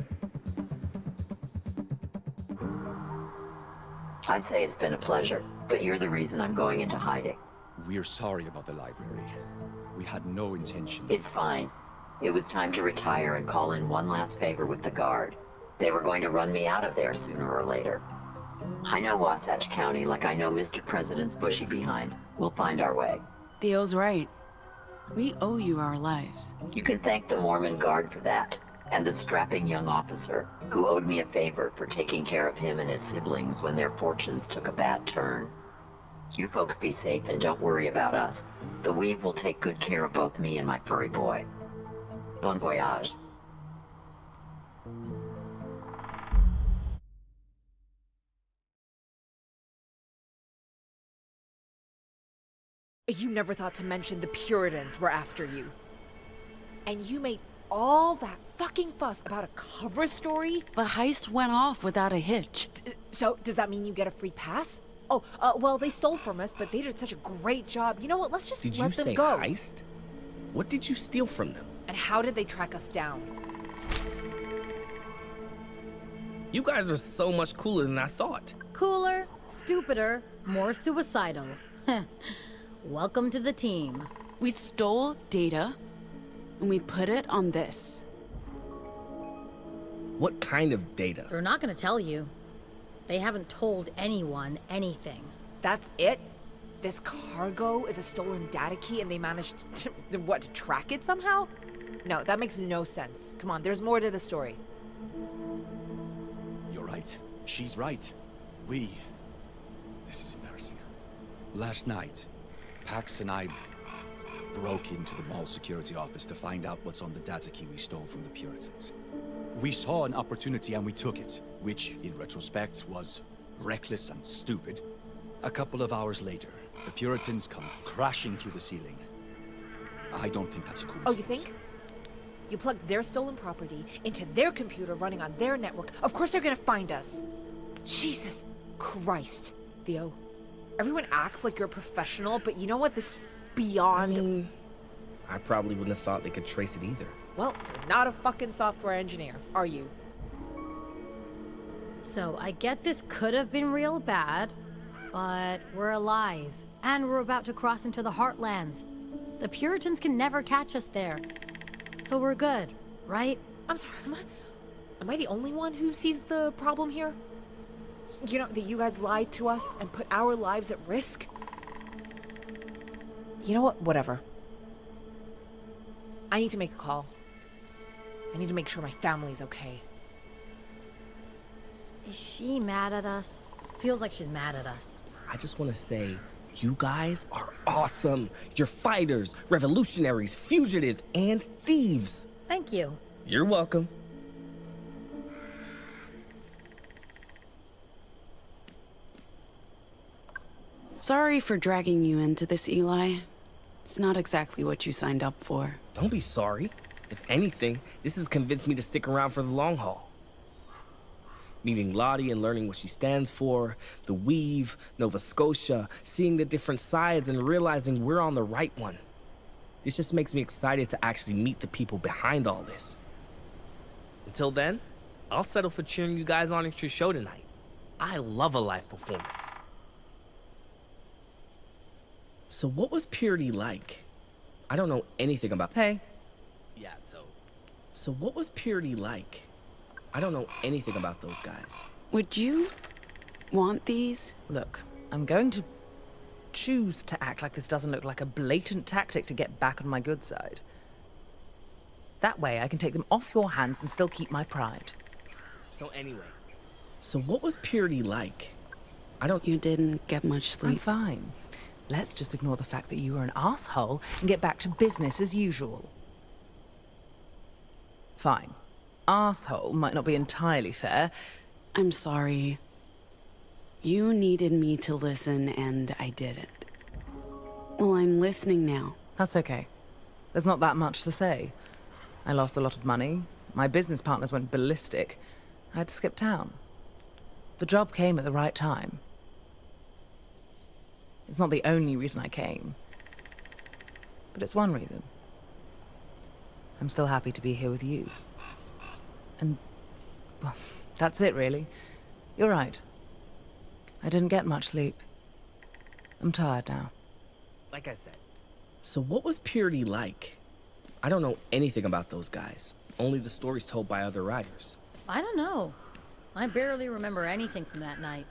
[SPEAKER 8] I'd say it's been a pleasure, but you're the reason I'm going into hiding.
[SPEAKER 2] We're sorry about the library. We had no intention.
[SPEAKER 8] It's fine. It was time to retire and call in one last favor with the Guard. They were going to run me out of there sooner or later. I know Wasatch County like I know Mr. President's bushy behind. We'll find our way.
[SPEAKER 5] Theo's right. We owe you our lives.
[SPEAKER 8] You can thank the Mormon Guard for that, and the strapping young officer who owed me a favor for taking care of him and his siblings when their fortunes took a bad turn. You folks be safe and don't worry about us. The Weave will take good care of both me and my furry boy. Bon voyage.
[SPEAKER 3] You never thought to mention the Puritans were after you. And you made all that fucking fuss about a cover story?
[SPEAKER 5] The heist went off without a hitch.
[SPEAKER 3] So, does that mean you get a free pass? Oh, well, they stole from us, but they did such a great job. You know what? Let's just
[SPEAKER 4] Did
[SPEAKER 3] let
[SPEAKER 4] you
[SPEAKER 3] them
[SPEAKER 4] say
[SPEAKER 3] go.
[SPEAKER 4] heist? What did you steal from them?
[SPEAKER 3] And how did they track us down?
[SPEAKER 4] You guys are so much cooler than I thought.
[SPEAKER 1] Cooler, stupider, more suicidal. Welcome to the team.
[SPEAKER 5] We stole data, and we put it on this.
[SPEAKER 4] What kind of data?
[SPEAKER 1] They're not gonna tell you. They haven't told anyone anything.
[SPEAKER 3] That's it? This cargo is a stolen data key and they managed to, what, to track it somehow? No, that makes no sense. Come on, there's more to the story.
[SPEAKER 2] You're right. She's right. This is embarrassing. Last night, Pax and I broke into the mall security office to find out what's on the data key we stole from the Puritans. We saw an opportunity and we took it, which, in retrospect, was reckless and stupid. A couple of hours later, the Puritans come crashing through the ceiling. I don't think that's a coincidence.
[SPEAKER 3] Oh, you think? You plugged their stolen property into their computer running on their network. Of course they're gonna find us. Jesus Christ, Theo. Everyone acts like you're a professional, but you know what? This is beyond...
[SPEAKER 4] I probably wouldn't have thought they could trace it either.
[SPEAKER 3] Well, you're not a fucking software engineer, are you?
[SPEAKER 1] So I get this could have been real bad, but we're alive, and we're about to cross into the Heartlands. The Puritans can never catch us there. So we're good, right?
[SPEAKER 3] I'm sorry, am I the only one who sees the problem here? You know, that you guys lied to us and put our lives at risk? You know what? Whatever. I need to make a call. I need to make sure my family's okay.
[SPEAKER 1] Is she mad at us? Feels like she's mad at us.
[SPEAKER 4] I just want to say, you guys are awesome. You're fighters, revolutionaries, fugitives, and thieves.
[SPEAKER 1] Thank you.
[SPEAKER 4] You're welcome.
[SPEAKER 5] Sorry for dragging you into this, Eli. It's not exactly what you signed up for.
[SPEAKER 4] Don't be sorry. If anything, this has convinced me to stick around for the long haul. Meeting Lottie and learning what she stands for, the Weave, Nova Scotia, seeing the different sides and realizing we're on the right one. This just makes me excited to actually meet the people behind all this. Until then, I'll settle for cheering you guys on at your show tonight. I love a live performance. So what was Purity like? I don't know anything about...
[SPEAKER 6] Hey.
[SPEAKER 4] Yeah, so So what was purity like? I don't know anything about those guys.
[SPEAKER 5] Would you want these?
[SPEAKER 6] Look, I'm going to choose to act like this doesn't look like a blatant tactic to get back on my good side. That way I can take them off your hands and still keep my pride.
[SPEAKER 4] So anyway, so what was purity like?
[SPEAKER 5] You didn't get much sleep.
[SPEAKER 6] I'm fine. Let's just ignore the fact that you were an asshole and get back to business as usual. Fine. Asshole might not be entirely fair.
[SPEAKER 5] I'm sorry. You needed me to listen, and I didn't. Well, I'm listening now.
[SPEAKER 6] That's okay. There's not that much to say. I lost a lot of money. My business partners went ballistic. I had to skip town. The job came at the right time. It's not the only reason I came. But it's one reason. I'm still happy to be here with you. And, well, that's it, really. You're right. I didn't get much sleep. I'm tired now.
[SPEAKER 4] Like I said, so what was purity like? I don't know anything about those guys. Only the stories told by other writers.
[SPEAKER 1] I don't know. I barely remember anything from that night.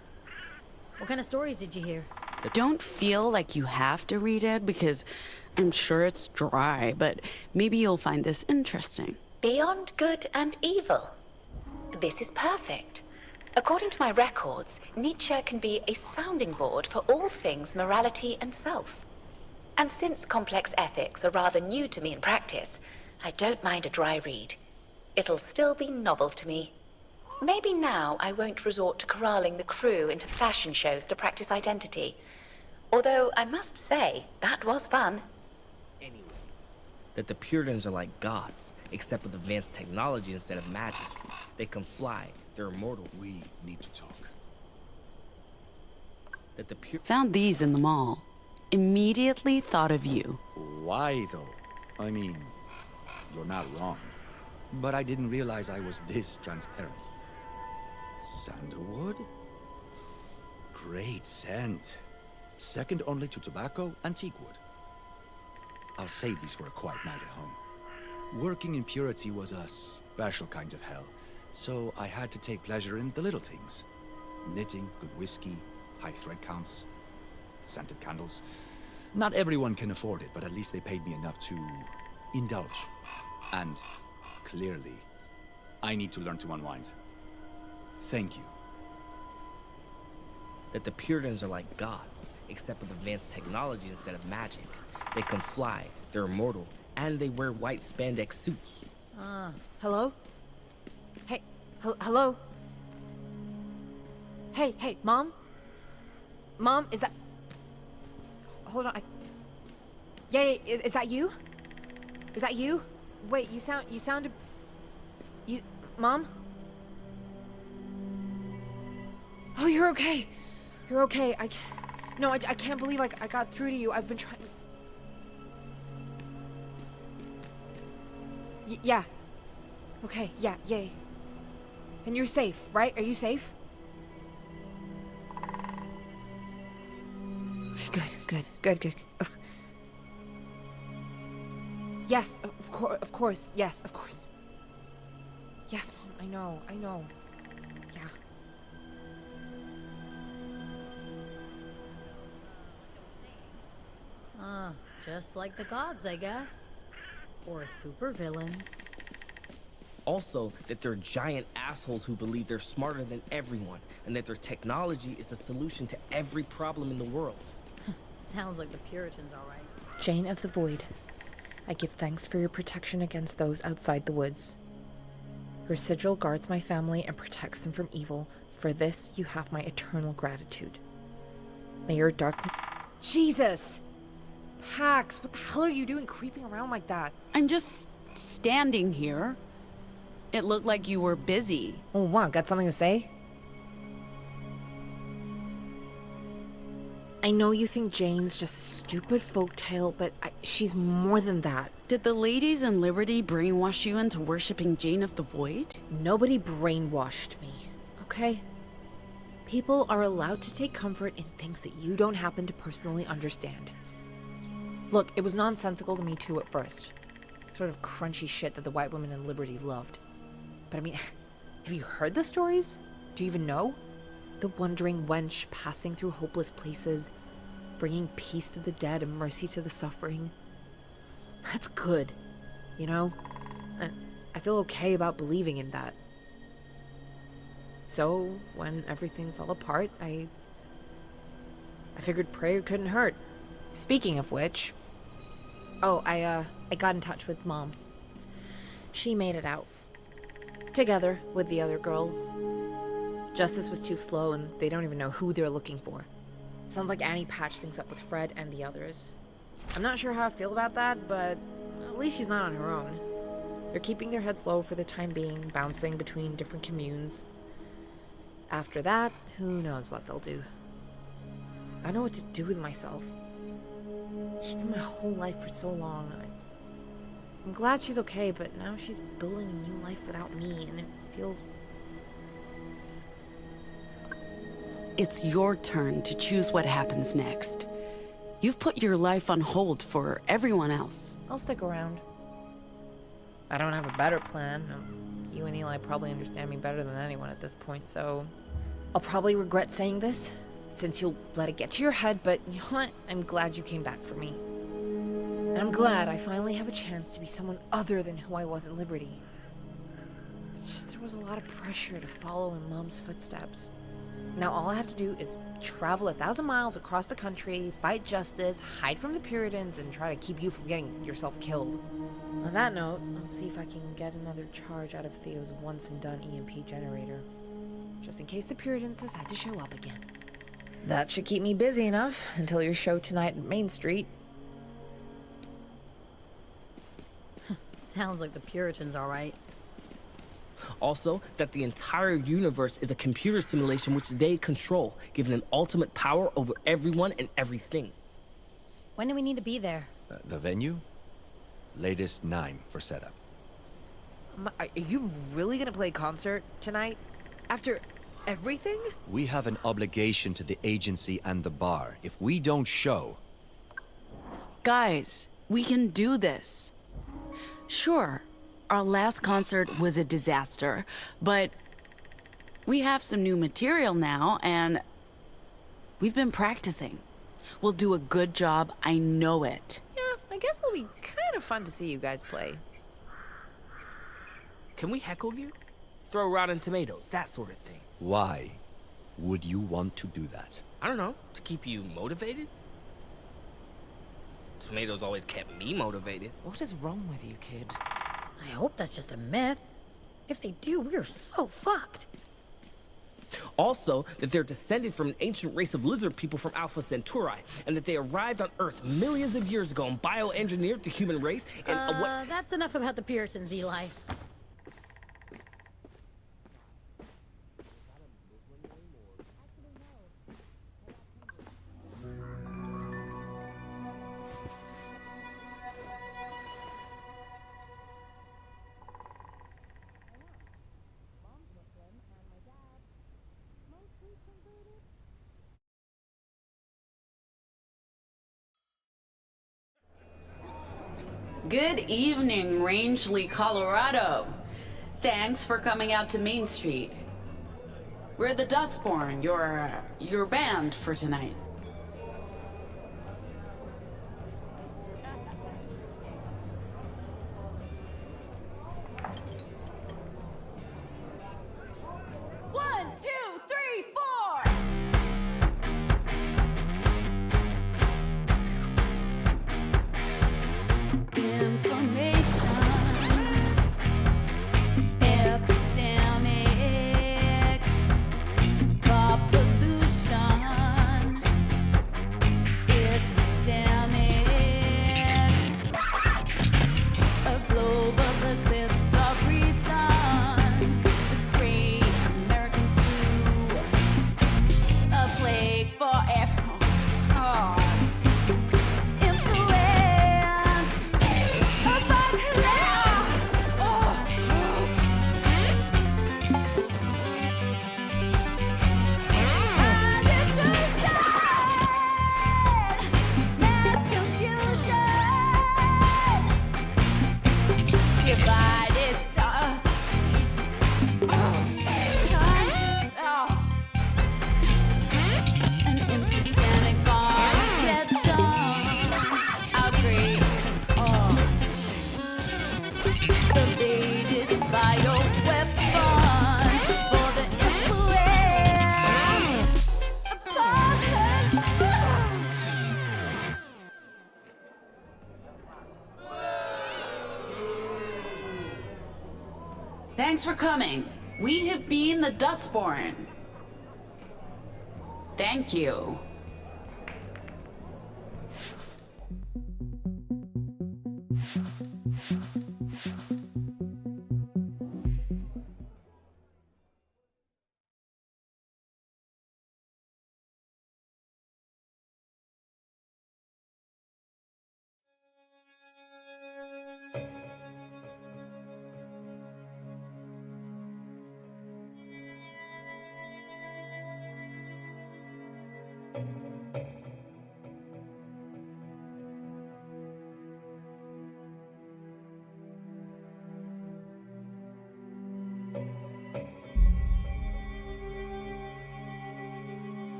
[SPEAKER 1] What kind of stories did you hear?
[SPEAKER 5] Don't feel like you have to read it, because I'm sure it's dry, but maybe you'll find this interesting.
[SPEAKER 7] Beyond good and evil. This is perfect. According to my records, Nietzsche can be a sounding board for all things morality and self. And since complex ethics are rather new to me in practice, I don't mind a dry read. It'll still be novel to me. Maybe now I won't resort to corralling the crew into fashion shows to practice identity. Although I must say, that was fun.
[SPEAKER 4] Anyway, that the Puritans are like gods, except with advanced technology instead of magic. They can fly, they're immortal.
[SPEAKER 2] We need to talk.
[SPEAKER 4] That the
[SPEAKER 5] Found these in the mall. Immediately thought of you.
[SPEAKER 2] Why, though? I mean, you're not wrong. But I didn't realize I was this transparent. Sandalwood? Great scent. Second only to tobacco and teakwood. I'll save these for a quiet night at home. Working in purity was a special kind of hell, so I had to take pleasure in the little things. Knitting, good whiskey, high thread counts, scented candles. Not everyone can afford it, but at least they paid me enough to indulge. And clearly, I need to learn to unwind. Thank you.
[SPEAKER 4] That the Puritans are like gods, except with advanced technology instead of magic. They can fly, they're immortal, and they wear white spandex suits.
[SPEAKER 3] Hello? Hey, hello? Hey, Mom? Mom, is that... Hold on, Yeah, is that you? Is that you? Wait, you sound... Mom? Oh, you're okay. You're okay. I can't believe I got through to you. I've been trying... Yeah. Okay, yeah. And you're safe, right? Are you safe? Good. Yes, of course. Yes, of course. Yes, Mom, I know. Yeah.
[SPEAKER 1] Just like the gods, I guess. Or supervillains.
[SPEAKER 4] Also, that they're giant assholes who believe they're smarter than everyone, and that their technology is a solution to every problem in the world.
[SPEAKER 1] Sounds like the Puritans, all right.
[SPEAKER 3] Jane of the Void, I give thanks for your protection against those outside the woods. Your sigil guards my family and protects them from evil. For this, you have my eternal gratitude. May your dark... Jesus! Pax, what the hell are you doing creeping around like that?
[SPEAKER 5] I'm just standing here. It looked like you were busy.
[SPEAKER 3] Oh, wow, got something to say? I know you think Jane's just a stupid folktale, but she's more than that.
[SPEAKER 5] Did the ladies in Liberty brainwash you into worshipping Jane of the Void?
[SPEAKER 3] Nobody brainwashed me, okay? People are allowed to take comfort in things that you don't happen to personally understand. Look, it was nonsensical to me too at first. Sort of crunchy shit that the white women in Liberty loved. But I mean, have you heard the stories? Do you even know? The wandering wench passing through hopeless places, bringing peace to the dead and mercy to the suffering. That's good, you know? I feel okay about believing in that. So, when everything fell apart, I figured prayer couldn't hurt. Speaking of which... Oh, I got in touch with Mom. She made it out. Together with the other girls. Justice was too slow and they don't even know who they're looking for. Sounds like Annie patched things up with Fred and the others. I'm not sure how I feel about that, but at least she's not on her own. They're keeping their heads low for the time being, bouncing between different communes. After that, who knows what they'll do. I don't know what to do with myself. She's been my whole life for so long. I'm glad she's okay, but now she's building a new life without me, and it feels...
[SPEAKER 5] It's your turn to choose what happens next. You've put your life on hold for everyone else.
[SPEAKER 3] I'll stick around. I don't have a better plan. You and Eli probably understand me better than anyone at this point, so... I'll probably regret saying this, since you'll let it get to your head, but you know what? I'm glad you came back for me. And I'm glad I finally have a chance to be someone other than who I was in Liberty. It's just there was a lot of pressure to follow in Mom's footsteps. Now all I have to do is travel 1,000 miles across the country, fight justice, hide from the Puritans, and try to keep you from getting yourself killed. On that note, I'll see if I can get another charge out of Theo's once-and-done EMP generator. Just in case the Puritans decide to show up again. That should keep me busy enough until your show tonight at Main Street.
[SPEAKER 1] Sounds like the Puritans, all right.
[SPEAKER 4] Also, that the entire universe is a computer simulation which they control, giving them ultimate power over everyone and everything.
[SPEAKER 1] When do we need to be there?
[SPEAKER 2] The venue? Latest 9 for setup.
[SPEAKER 3] Are you really gonna play a concert tonight? After everything?
[SPEAKER 2] We have an obligation to the agency and the bar. If we don't show...
[SPEAKER 5] Guys, we can do this. Sure, our last concert was a disaster, but we have some new material now, and we've been practicing. We'll do a good job, I know it.
[SPEAKER 3] Yeah, I guess it'll be kind of fun to see you guys play.
[SPEAKER 4] Can we heckle you? Throw rotten tomatoes, that sort of thing.
[SPEAKER 2] Why would you want to do that?
[SPEAKER 4] I don't know, to keep you motivated? Tomatoes always kept me motivated.
[SPEAKER 3] What is wrong with you, kid?
[SPEAKER 1] I hope that's just a myth. If they do, we're so fucked.
[SPEAKER 4] Also, that they're descended from an ancient race of lizard people from Alpha Centauri, and that they arrived on Earth millions of years ago and bioengineered the human race, and what...
[SPEAKER 1] That's enough about the Puritans, Eli.
[SPEAKER 5] Good evening, Rangeley, Colorado. Thanks for coming out to Main Street. We're the Dustborn, your band for tonight. divided us. An infodemic army gets on our great the latest vital weapon for the influence upon Thanks for coming. We have been the Dustborn. Thank you.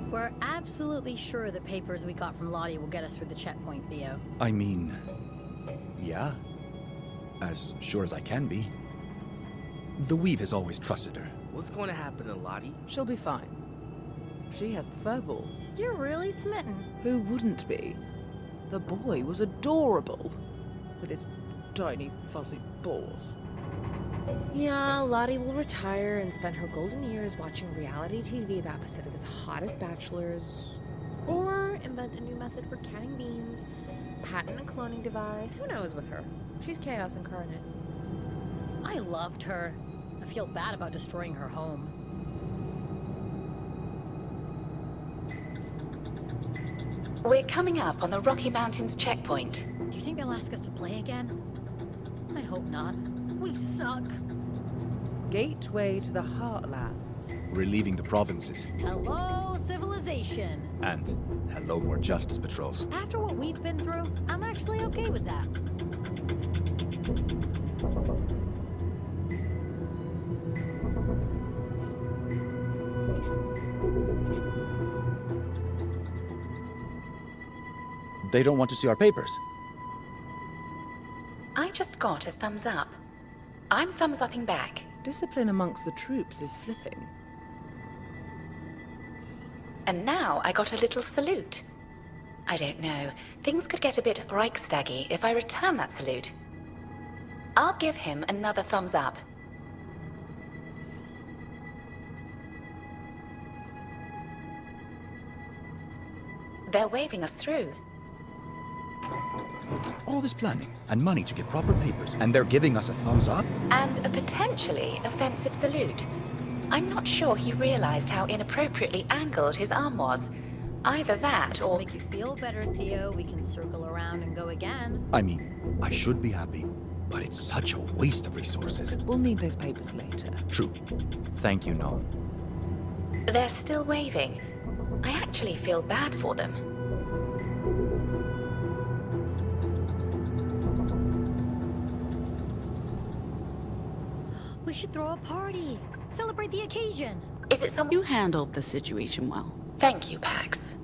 [SPEAKER 1] We're absolutely sure the papers we got from Lottie will get us through the checkpoint, Theo.
[SPEAKER 2] I mean, yeah. As sure as I can be. The Weave has always trusted her.
[SPEAKER 4] What's going to happen to Lottie?
[SPEAKER 6] She'll be fine. She has the furball.
[SPEAKER 1] You're really smitten.
[SPEAKER 6] Who wouldn't be? The boy was adorable. With his tiny, fuzzy paws.
[SPEAKER 3] Yeah, Lottie will retire and spend her golden years watching reality TV about Pacifica's hottest bachelors. Or invent a new method for canning beans, patent a cloning device. Who knows with her? She's chaos incarnate.
[SPEAKER 1] I loved her. I feel bad about destroying her home.
[SPEAKER 7] We're coming up on the Rocky Mountains checkpoint.
[SPEAKER 1] Do you think they'll ask us to play again? I hope not. We suck.
[SPEAKER 6] Gateway to the Heartlands.
[SPEAKER 2] Relieving the provinces.
[SPEAKER 1] Hello, civilization.
[SPEAKER 2] And hello, more justice patrols.
[SPEAKER 1] After what we've been through, I'm actually okay with that.
[SPEAKER 2] They don't want to see our papers.
[SPEAKER 7] I just got a thumbs up. I'm thumbs upping back.
[SPEAKER 6] Discipline amongst the troops is slipping.
[SPEAKER 7] And now I got a little salute. I don't know. Things could get a bit Reichstaggy if I return that salute. I'll give him another thumbs up. They're waving us through.
[SPEAKER 2] All this planning and money to get proper papers, and they're giving us a thumbs up?
[SPEAKER 7] And a potentially offensive salute. I'm not sure he realized how inappropriately angled his arm was. Either that or...
[SPEAKER 1] Make you feel better, Theo. We can circle around and go again.
[SPEAKER 2] I mean, I should be happy, but it's such a waste of resources.
[SPEAKER 6] We'll need those papers later.
[SPEAKER 2] True. Thank you, Noel.
[SPEAKER 7] They're still waving. I actually feel bad for them.
[SPEAKER 1] We should throw a party. Celebrate the occasion.
[SPEAKER 7] Is it someone...
[SPEAKER 5] You handled the situation well.
[SPEAKER 7] Thank you, Pax.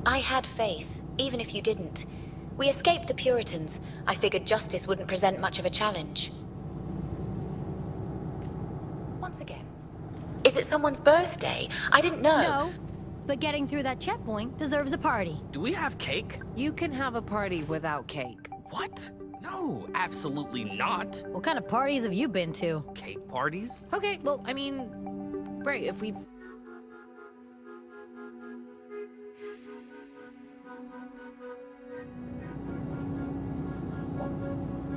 [SPEAKER 7] I had faith, even if you didn't. We escaped the Puritans. I figured justice wouldn't present much of a challenge. Once again. Is it someone's birthday? I didn't know.
[SPEAKER 1] No, but getting through that checkpoint deserves a party.
[SPEAKER 4] Do we have cake?
[SPEAKER 3] You can have a party without cake.
[SPEAKER 4] What? No, absolutely not.
[SPEAKER 1] What kind of parties have you been to?
[SPEAKER 4] Cake parties?
[SPEAKER 3] Okay, well, I mean, right, if we...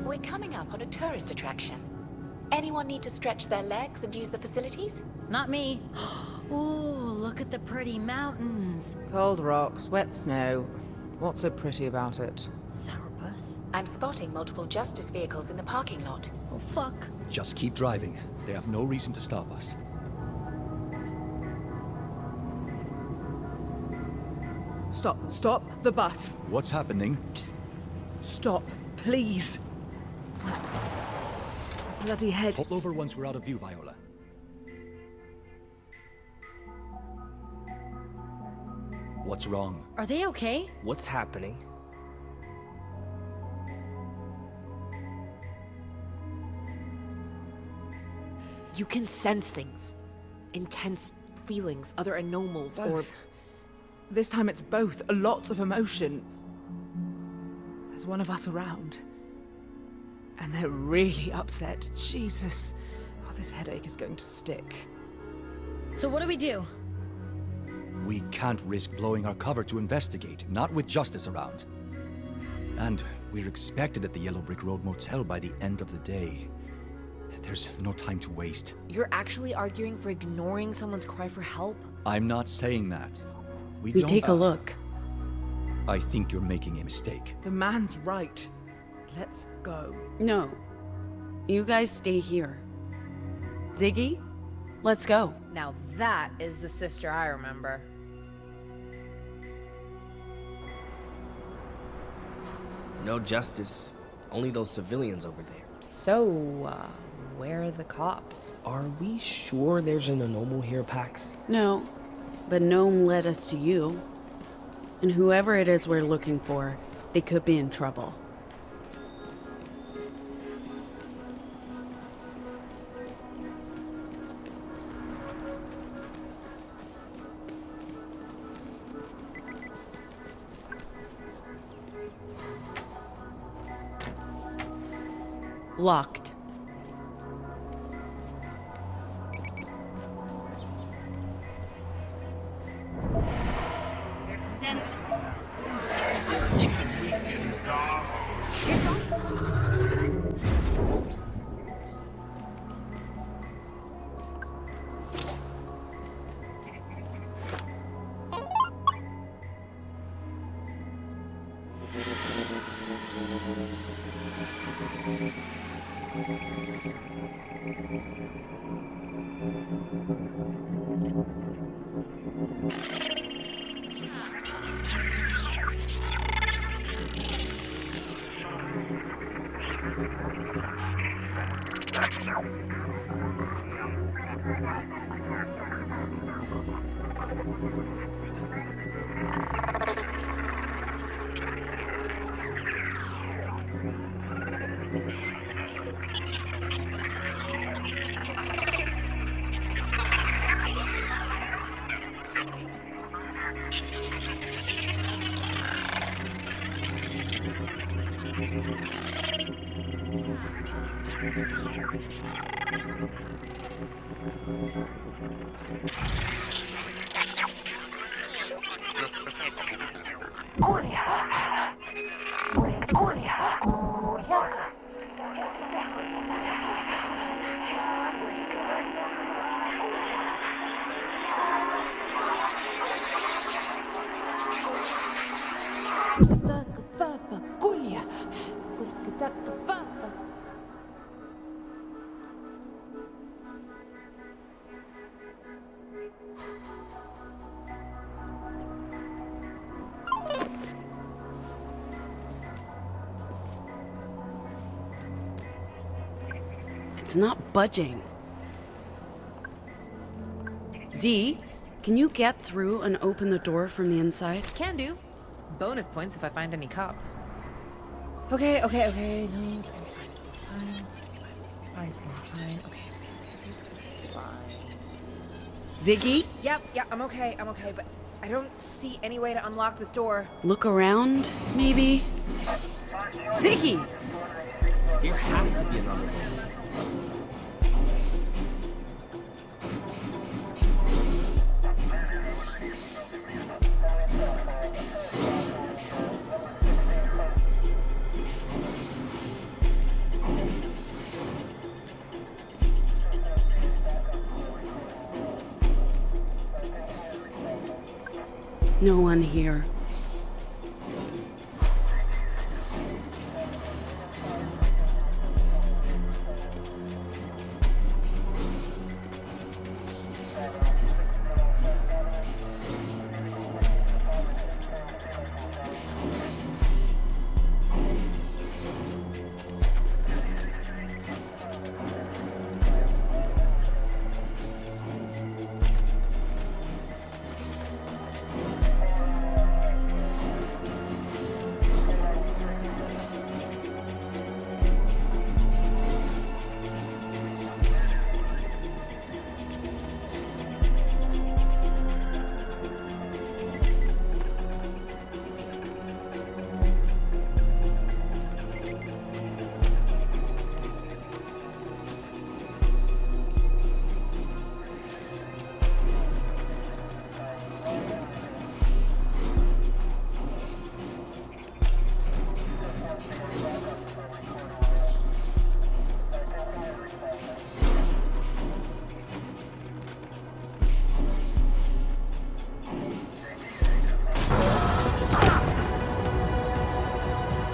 [SPEAKER 7] We're coming up on a tourist attraction. Anyone need to stretch their legs and use the facilities?
[SPEAKER 1] Not me. Ooh, look at the pretty mountains.
[SPEAKER 6] Cold rocks, wet snow. What's so pretty about it?
[SPEAKER 1] Sourpuss.
[SPEAKER 7] I'm spotting multiple justice vehicles in the parking lot.
[SPEAKER 1] Oh, fuck.
[SPEAKER 2] Just keep driving. They have no reason to stop us.
[SPEAKER 6] Stop the bus.
[SPEAKER 2] What's happening?
[SPEAKER 6] Stop, please. My bloody head.
[SPEAKER 2] Pull over once we're out of view, Viola. What's wrong?
[SPEAKER 1] Are they okay?
[SPEAKER 4] What's happening?
[SPEAKER 3] You can sense things. Intense feelings, other anomals, or...
[SPEAKER 6] Both. This time it's both. A lot of emotion. There's one of us around. And they're really upset. Jesus. Oh, this headache is going to stick.
[SPEAKER 1] So what do we do?
[SPEAKER 2] We can't risk blowing our cover to investigate, not with justice around. And we're expected at the Yellow Brick Road Motel by the end of the day. There's no time to waste.
[SPEAKER 3] You're actually arguing for ignoring someone's cry for help?
[SPEAKER 2] I'm not saying that. We
[SPEAKER 5] We
[SPEAKER 2] don't...
[SPEAKER 5] take a look.
[SPEAKER 2] I think you're making a mistake.
[SPEAKER 6] The man's right. Let's go.
[SPEAKER 5] No. You guys stay here. Ziggy, let's go.
[SPEAKER 3] Now that is the sister I remember.
[SPEAKER 4] No justice. Only those civilians over there.
[SPEAKER 3] So, where are the cops?
[SPEAKER 4] Are we sure there's an anomal here, Pax?
[SPEAKER 5] No, but Gnome led us to you. And whoever it is we're looking for, they could be in trouble. Locked. It's not budging. Z, can you get through and open the door from the inside?
[SPEAKER 3] Can do. Bonus points if I find any cops. Okay. No, it's gonna be fine. It's gonna be fine. It's gonna be fine. Okay. It's gonna be fine.
[SPEAKER 5] Ziggy?
[SPEAKER 3] Yep, I'm okay, but I don't see any way to unlock this door.
[SPEAKER 5] Look around, maybe? Ziggy!
[SPEAKER 4] There has to be another way.
[SPEAKER 5] No one here.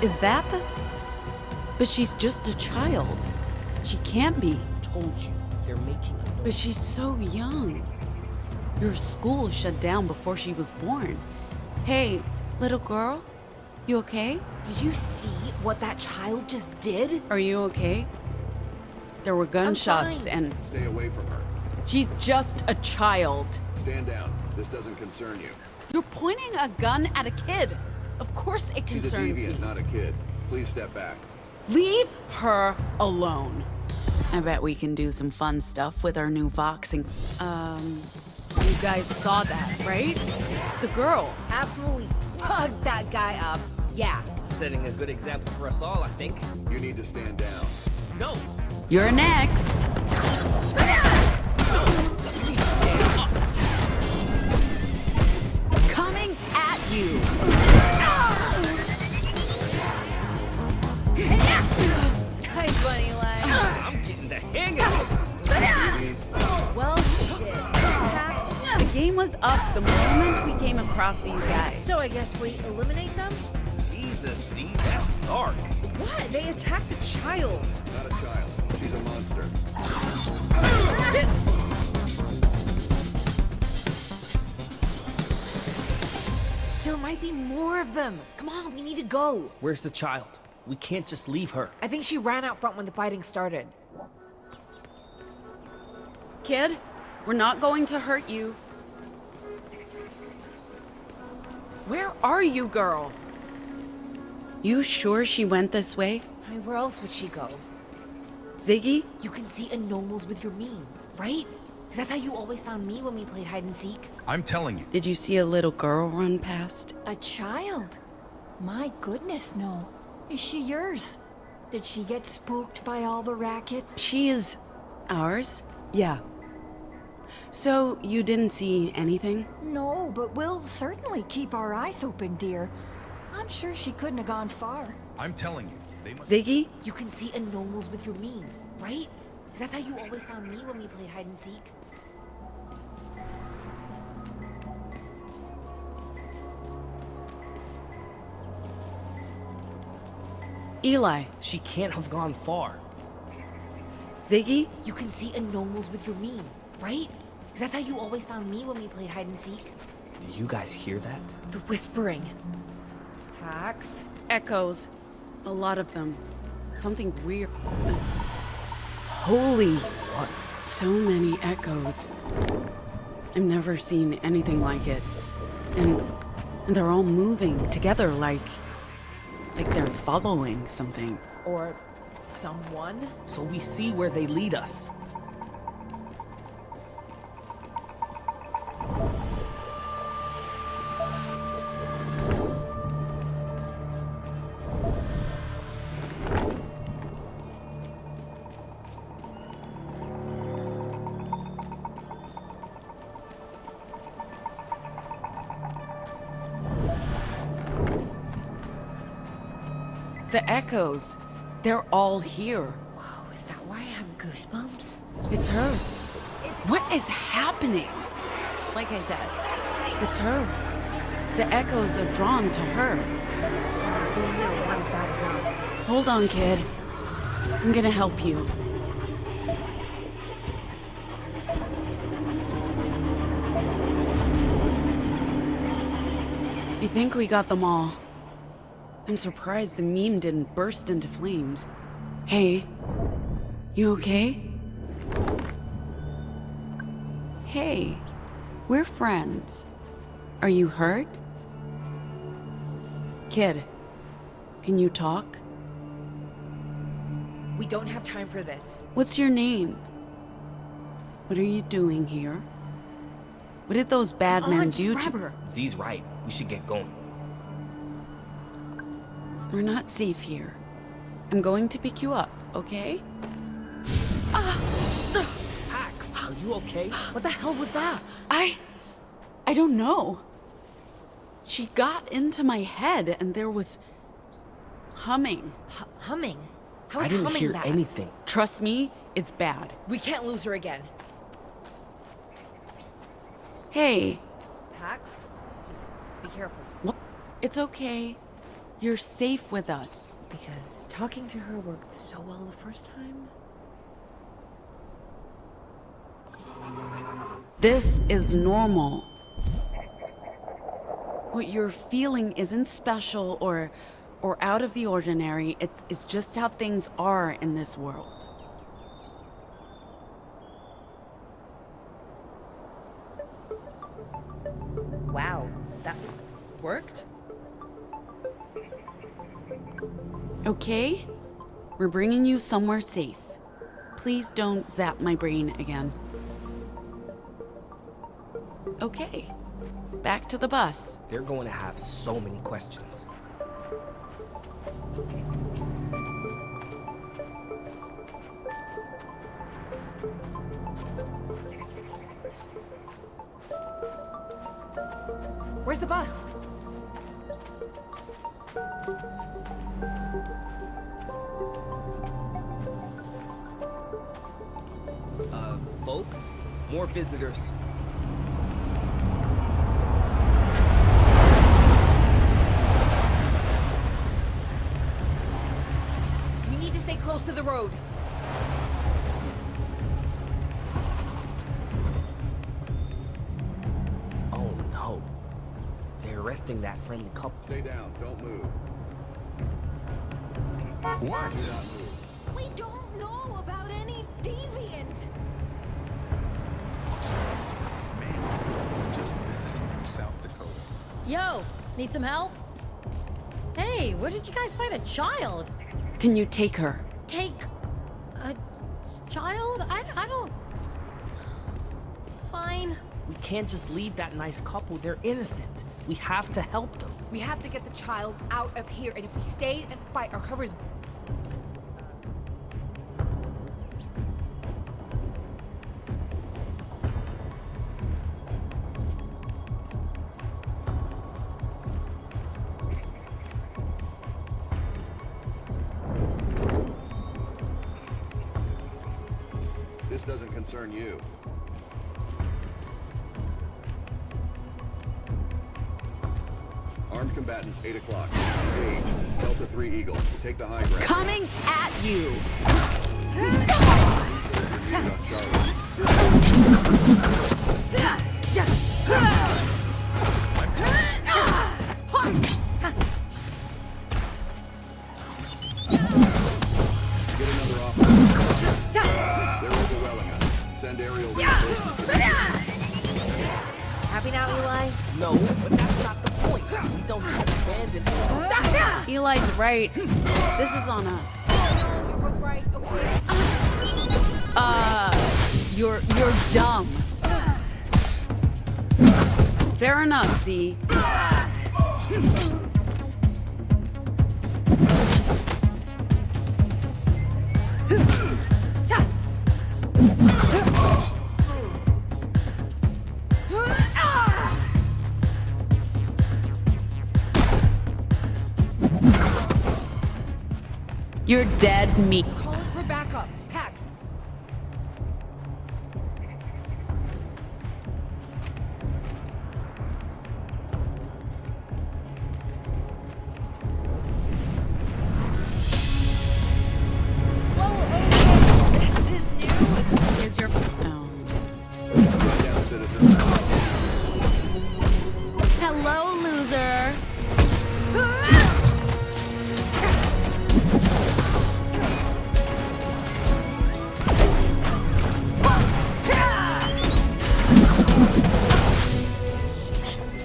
[SPEAKER 5] Is that the... But she's just a child. She can't be.
[SPEAKER 4] Told you, they're making a...
[SPEAKER 5] But she's so young. Your school shut down before she was born. Hey, little girl, you okay?
[SPEAKER 3] Did you see what that child just did?
[SPEAKER 5] Are you okay? There were gunshots and...
[SPEAKER 16] Stay away from her.
[SPEAKER 5] She's just a child.
[SPEAKER 16] Stand down. This doesn't concern you.
[SPEAKER 5] You're pointing a gun at a kid. Of course it
[SPEAKER 16] She's a
[SPEAKER 5] concerns
[SPEAKER 16] deviant,
[SPEAKER 5] me.
[SPEAKER 16] not a kid. Please step back.
[SPEAKER 5] Leave her alone. I bet we can do some fun stuff with our new voxing. You guys saw that, right? The girl.
[SPEAKER 3] Absolutely fucked that guy up. Yeah.
[SPEAKER 4] Setting a good example for us all, I think.
[SPEAKER 16] You need to stand down.
[SPEAKER 4] No.
[SPEAKER 5] You're next. Coming at you.
[SPEAKER 3] Nice one, Eli.
[SPEAKER 4] I'm getting the hang of it.
[SPEAKER 3] Well, shit. Pax.
[SPEAKER 5] The game was up the moment we came across these guys.
[SPEAKER 3] So I guess we eliminate them?
[SPEAKER 4] Jesus, Z, that's dark.
[SPEAKER 3] What? They attacked a child.
[SPEAKER 16] Not a child. She's a monster.
[SPEAKER 3] There might be more of them. Come on, we need to go.
[SPEAKER 4] Where's the child? We can't just leave her.
[SPEAKER 3] I think she ran out front when the fighting started.
[SPEAKER 5] Kid, we're not going to hurt you. Where are you, girl? You sure she went this way?
[SPEAKER 3] I mean, where else would she go?
[SPEAKER 5] Ziggy?
[SPEAKER 3] You can see anomals with your meme, right? 'Cause that's how you always found me when we played hide and seek.
[SPEAKER 14] I'm telling you.
[SPEAKER 5] Did you see a little girl run past?
[SPEAKER 17] A child? My goodness, no. Is she yours? Did she get spooked by all the racket?
[SPEAKER 5] She is ours? Yeah. So, you didn't see anything?
[SPEAKER 17] No, but we'll certainly keep our eyes open, dear. I'm sure she couldn't have gone far.
[SPEAKER 14] I'm telling you. They must...
[SPEAKER 5] Ziggy?
[SPEAKER 3] You can see anomals with your meme, right? 'Cause that's how you always found me when we played hide and seek.
[SPEAKER 5] Eli.
[SPEAKER 4] She can't have gone far.
[SPEAKER 5] Ziggy?
[SPEAKER 3] You can see anomals with your meme, right? 'Cause that's how you always found me when we played hide and seek.
[SPEAKER 4] Do you guys hear that?
[SPEAKER 3] The whispering. Pax?
[SPEAKER 5] Echoes. A lot of them. Something weird. Holy. What? So many echoes. I've never seen anything like it. And they're all moving together like they're following something.
[SPEAKER 3] Or someone?
[SPEAKER 4] So we see where they lead us.
[SPEAKER 5] The echoes. They're all here.
[SPEAKER 3] Whoa, is that why I have goosebumps?
[SPEAKER 5] It's her. What is happening? Like I said, it's her. The echoes are drawn to her. Hold on, kid. I'm gonna help you. I think we got them all. I'm surprised the meme didn't burst into flames. Hey, you okay? Hey, we're friends. Are you hurt? Kid, can you talk?
[SPEAKER 3] We don't have time for this.
[SPEAKER 5] What's your name? What are you doing here? What did those bad men do to
[SPEAKER 3] her?
[SPEAKER 4] Z's right. We should get going.
[SPEAKER 5] We're not safe here. I'm going to pick you up, okay?
[SPEAKER 4] Pax, are you okay?
[SPEAKER 3] What the hell was that?
[SPEAKER 5] I don't know. She got into my head and there was humming.
[SPEAKER 3] Humming? How is
[SPEAKER 4] I didn't
[SPEAKER 3] humming
[SPEAKER 4] hear
[SPEAKER 3] bad?
[SPEAKER 4] anything.
[SPEAKER 5] Trust me, it's bad.
[SPEAKER 3] We can't lose her again.
[SPEAKER 5] Hey.
[SPEAKER 3] Pax, just be careful.
[SPEAKER 5] What? It's okay. You're safe with us.
[SPEAKER 3] Because talking to her worked so well the first time.
[SPEAKER 5] This is normal. What you're feeling isn't special or out of the ordinary. It's just how things are in this world.
[SPEAKER 3] Wow, that worked?
[SPEAKER 5] Okay? We're bringing you somewhere safe. Please don't zap my brain again. Okay. Back to the bus.
[SPEAKER 4] They're going to have so many questions.
[SPEAKER 3] Where's the bus?
[SPEAKER 4] Folks, more visitors.
[SPEAKER 3] We need to stay close to the road.
[SPEAKER 4] Oh no. They're arresting that friendly couple.
[SPEAKER 16] Stay down, don't move.
[SPEAKER 14] What?
[SPEAKER 16] Do not move.
[SPEAKER 17] We don't know about any deviant.
[SPEAKER 14] Just visiting from South Dakota.
[SPEAKER 1] Yo, need some help? Hey, where did you guys find a child?
[SPEAKER 5] Can you take her?
[SPEAKER 1] Take a child? I don't... Fine.
[SPEAKER 4] We can't just leave that nice couple. They're innocent. We have to help them.
[SPEAKER 3] We have to get the child out of here, and if we stay and fight, our cover is...
[SPEAKER 16] This doesn't concern you. Armed combatants, 8 o'clock. Engage. Delta 3 Eagle. Take the high ground.
[SPEAKER 5] Coming at you!
[SPEAKER 16] Get another officer. They're overwhelming us. Send aerial reinforcements.
[SPEAKER 3] Happy now, Eli?
[SPEAKER 4] No, but that's not the point. We don't just abandon them.
[SPEAKER 5] Eli's right. This is on us.
[SPEAKER 3] You're both right, okay.
[SPEAKER 5] You're dumb. Fair enough, Z. You're dead meat.
[SPEAKER 3] Calling for backup. Pax. Whoa, okay. This is new.
[SPEAKER 5] Here's your... Oh.
[SPEAKER 16] Sit down, citizens.
[SPEAKER 5] Hello, loser.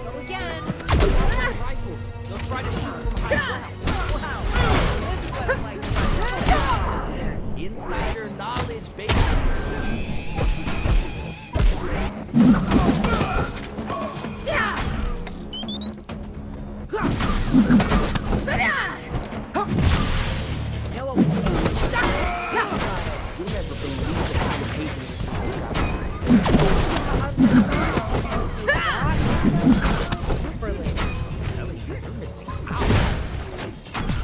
[SPEAKER 3] Go again.
[SPEAKER 4] Rifles. They'll try to shoot from high ground.
[SPEAKER 3] Wow. This is what it's like.
[SPEAKER 4] Insider knowledge, baby.
[SPEAKER 3] You know what we do?
[SPEAKER 4] You'll never believe the kind of hatred you're missing out.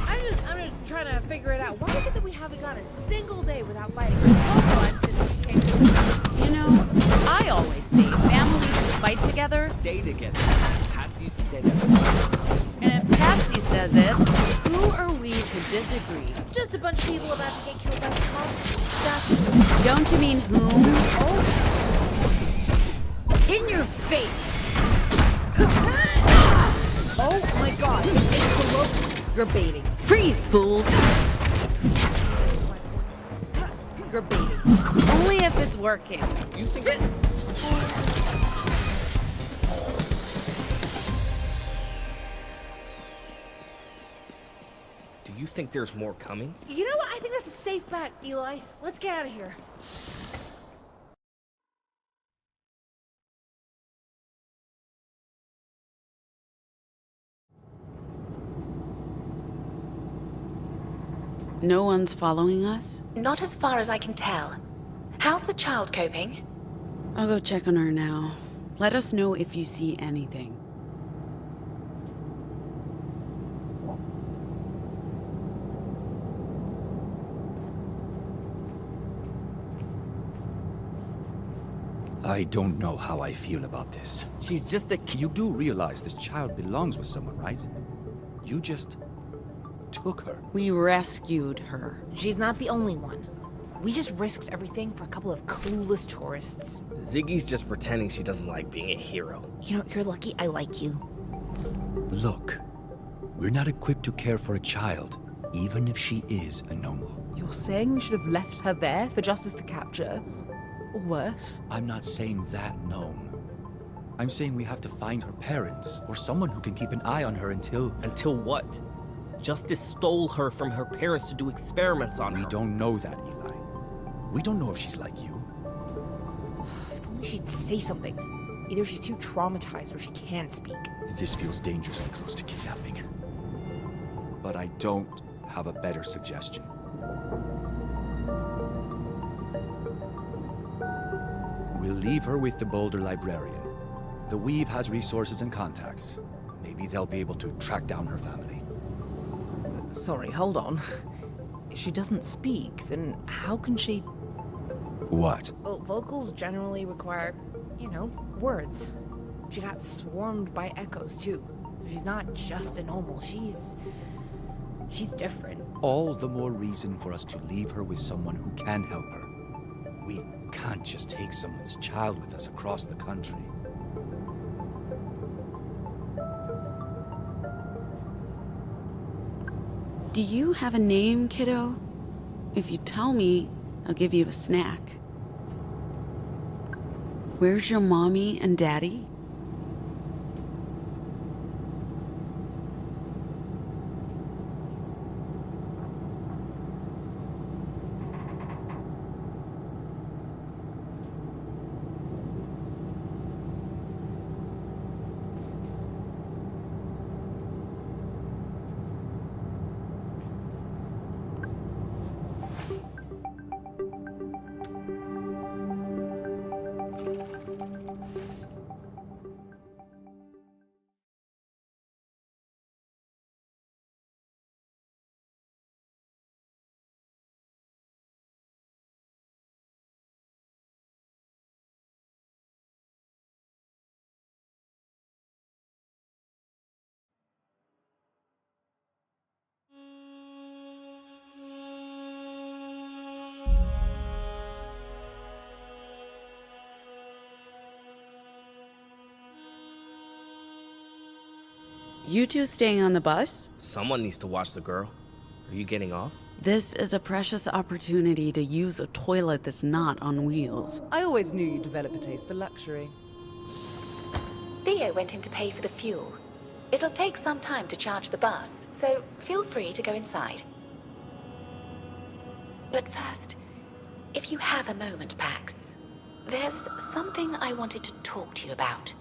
[SPEAKER 3] I'm just trying to figure it out. Why is it that we haven't gone a single day without fighting someone since we came to...
[SPEAKER 5] You know, I always say families who fight together.
[SPEAKER 4] Stay together. Had Patsy used to say that.
[SPEAKER 5] And if Patsy says it, who are we to disagree?
[SPEAKER 3] Just a bunch of people about to get killed by cops.
[SPEAKER 5] Don't you mean whom?
[SPEAKER 3] In your face! Oh my god, it's below. You're baiting.
[SPEAKER 5] Freeze, fools!
[SPEAKER 3] You're baiting.
[SPEAKER 5] Only if it's working.
[SPEAKER 4] You think... Do you think there's more coming?
[SPEAKER 3] You know what? I think that's a safe bet, Eli. Let's get out of here.
[SPEAKER 5] No one's following us?
[SPEAKER 7] Not as far as I can tell. How's the child coping?
[SPEAKER 5] I'll go check on her now. Let us know if you see anything.
[SPEAKER 2] I don't know how I feel about this.
[SPEAKER 4] She's just a
[SPEAKER 2] You do realize this child belongs with someone, right? You just took her.
[SPEAKER 5] We rescued her.
[SPEAKER 3] She's not the only one. We just risked everything for a couple of clueless tourists.
[SPEAKER 4] Ziggy's just pretending she doesn't like being a hero.
[SPEAKER 3] You know, you're lucky I like you.
[SPEAKER 2] Look, we're not equipped to care for a child, even if she is a normal.
[SPEAKER 6] You're saying we should have left her there for Justice to capture? Or worse?
[SPEAKER 2] I'm not saying that, no. I'm saying we have to find her parents, or someone who can keep an eye on her until...
[SPEAKER 4] Until what? Justice stole her from her parents to do experiments on her.
[SPEAKER 2] We don't know that, Eli. We don't know if she's like you.
[SPEAKER 3] If only she'd say something. Either she's too traumatized or she can't speak.
[SPEAKER 2] This feels dangerously close to kidnapping. But I don't have a better suggestion. We'll leave her with the Boulder librarian. The Weave has resources and contacts. Maybe they'll be able to track down her family.
[SPEAKER 6] Sorry, hold on. If she doesn't speak, then how can she...
[SPEAKER 2] What?
[SPEAKER 3] Well, vocals generally require, you know, words. She got swarmed by echoes, too. She's not just a normal, she's different.
[SPEAKER 2] All the more reason for us to leave her with someone who can help her. We can't just take someone's child with us across the country.
[SPEAKER 5] Do you have a name, kiddo? If you tell me, I'll give you a snack. Where's your mommy and daddy? You two staying on the bus?
[SPEAKER 4] Someone needs to watch the girl. Are you getting off?
[SPEAKER 5] This is a precious opportunity to use a toilet that's not on wheels.
[SPEAKER 6] I always knew you'd develop a taste for luxury.
[SPEAKER 7] Theo went in to pay for the fuel. It'll take some time to charge the bus, so feel free to go inside. But first, if you have a moment, Pax, there's something I wanted to talk to you about.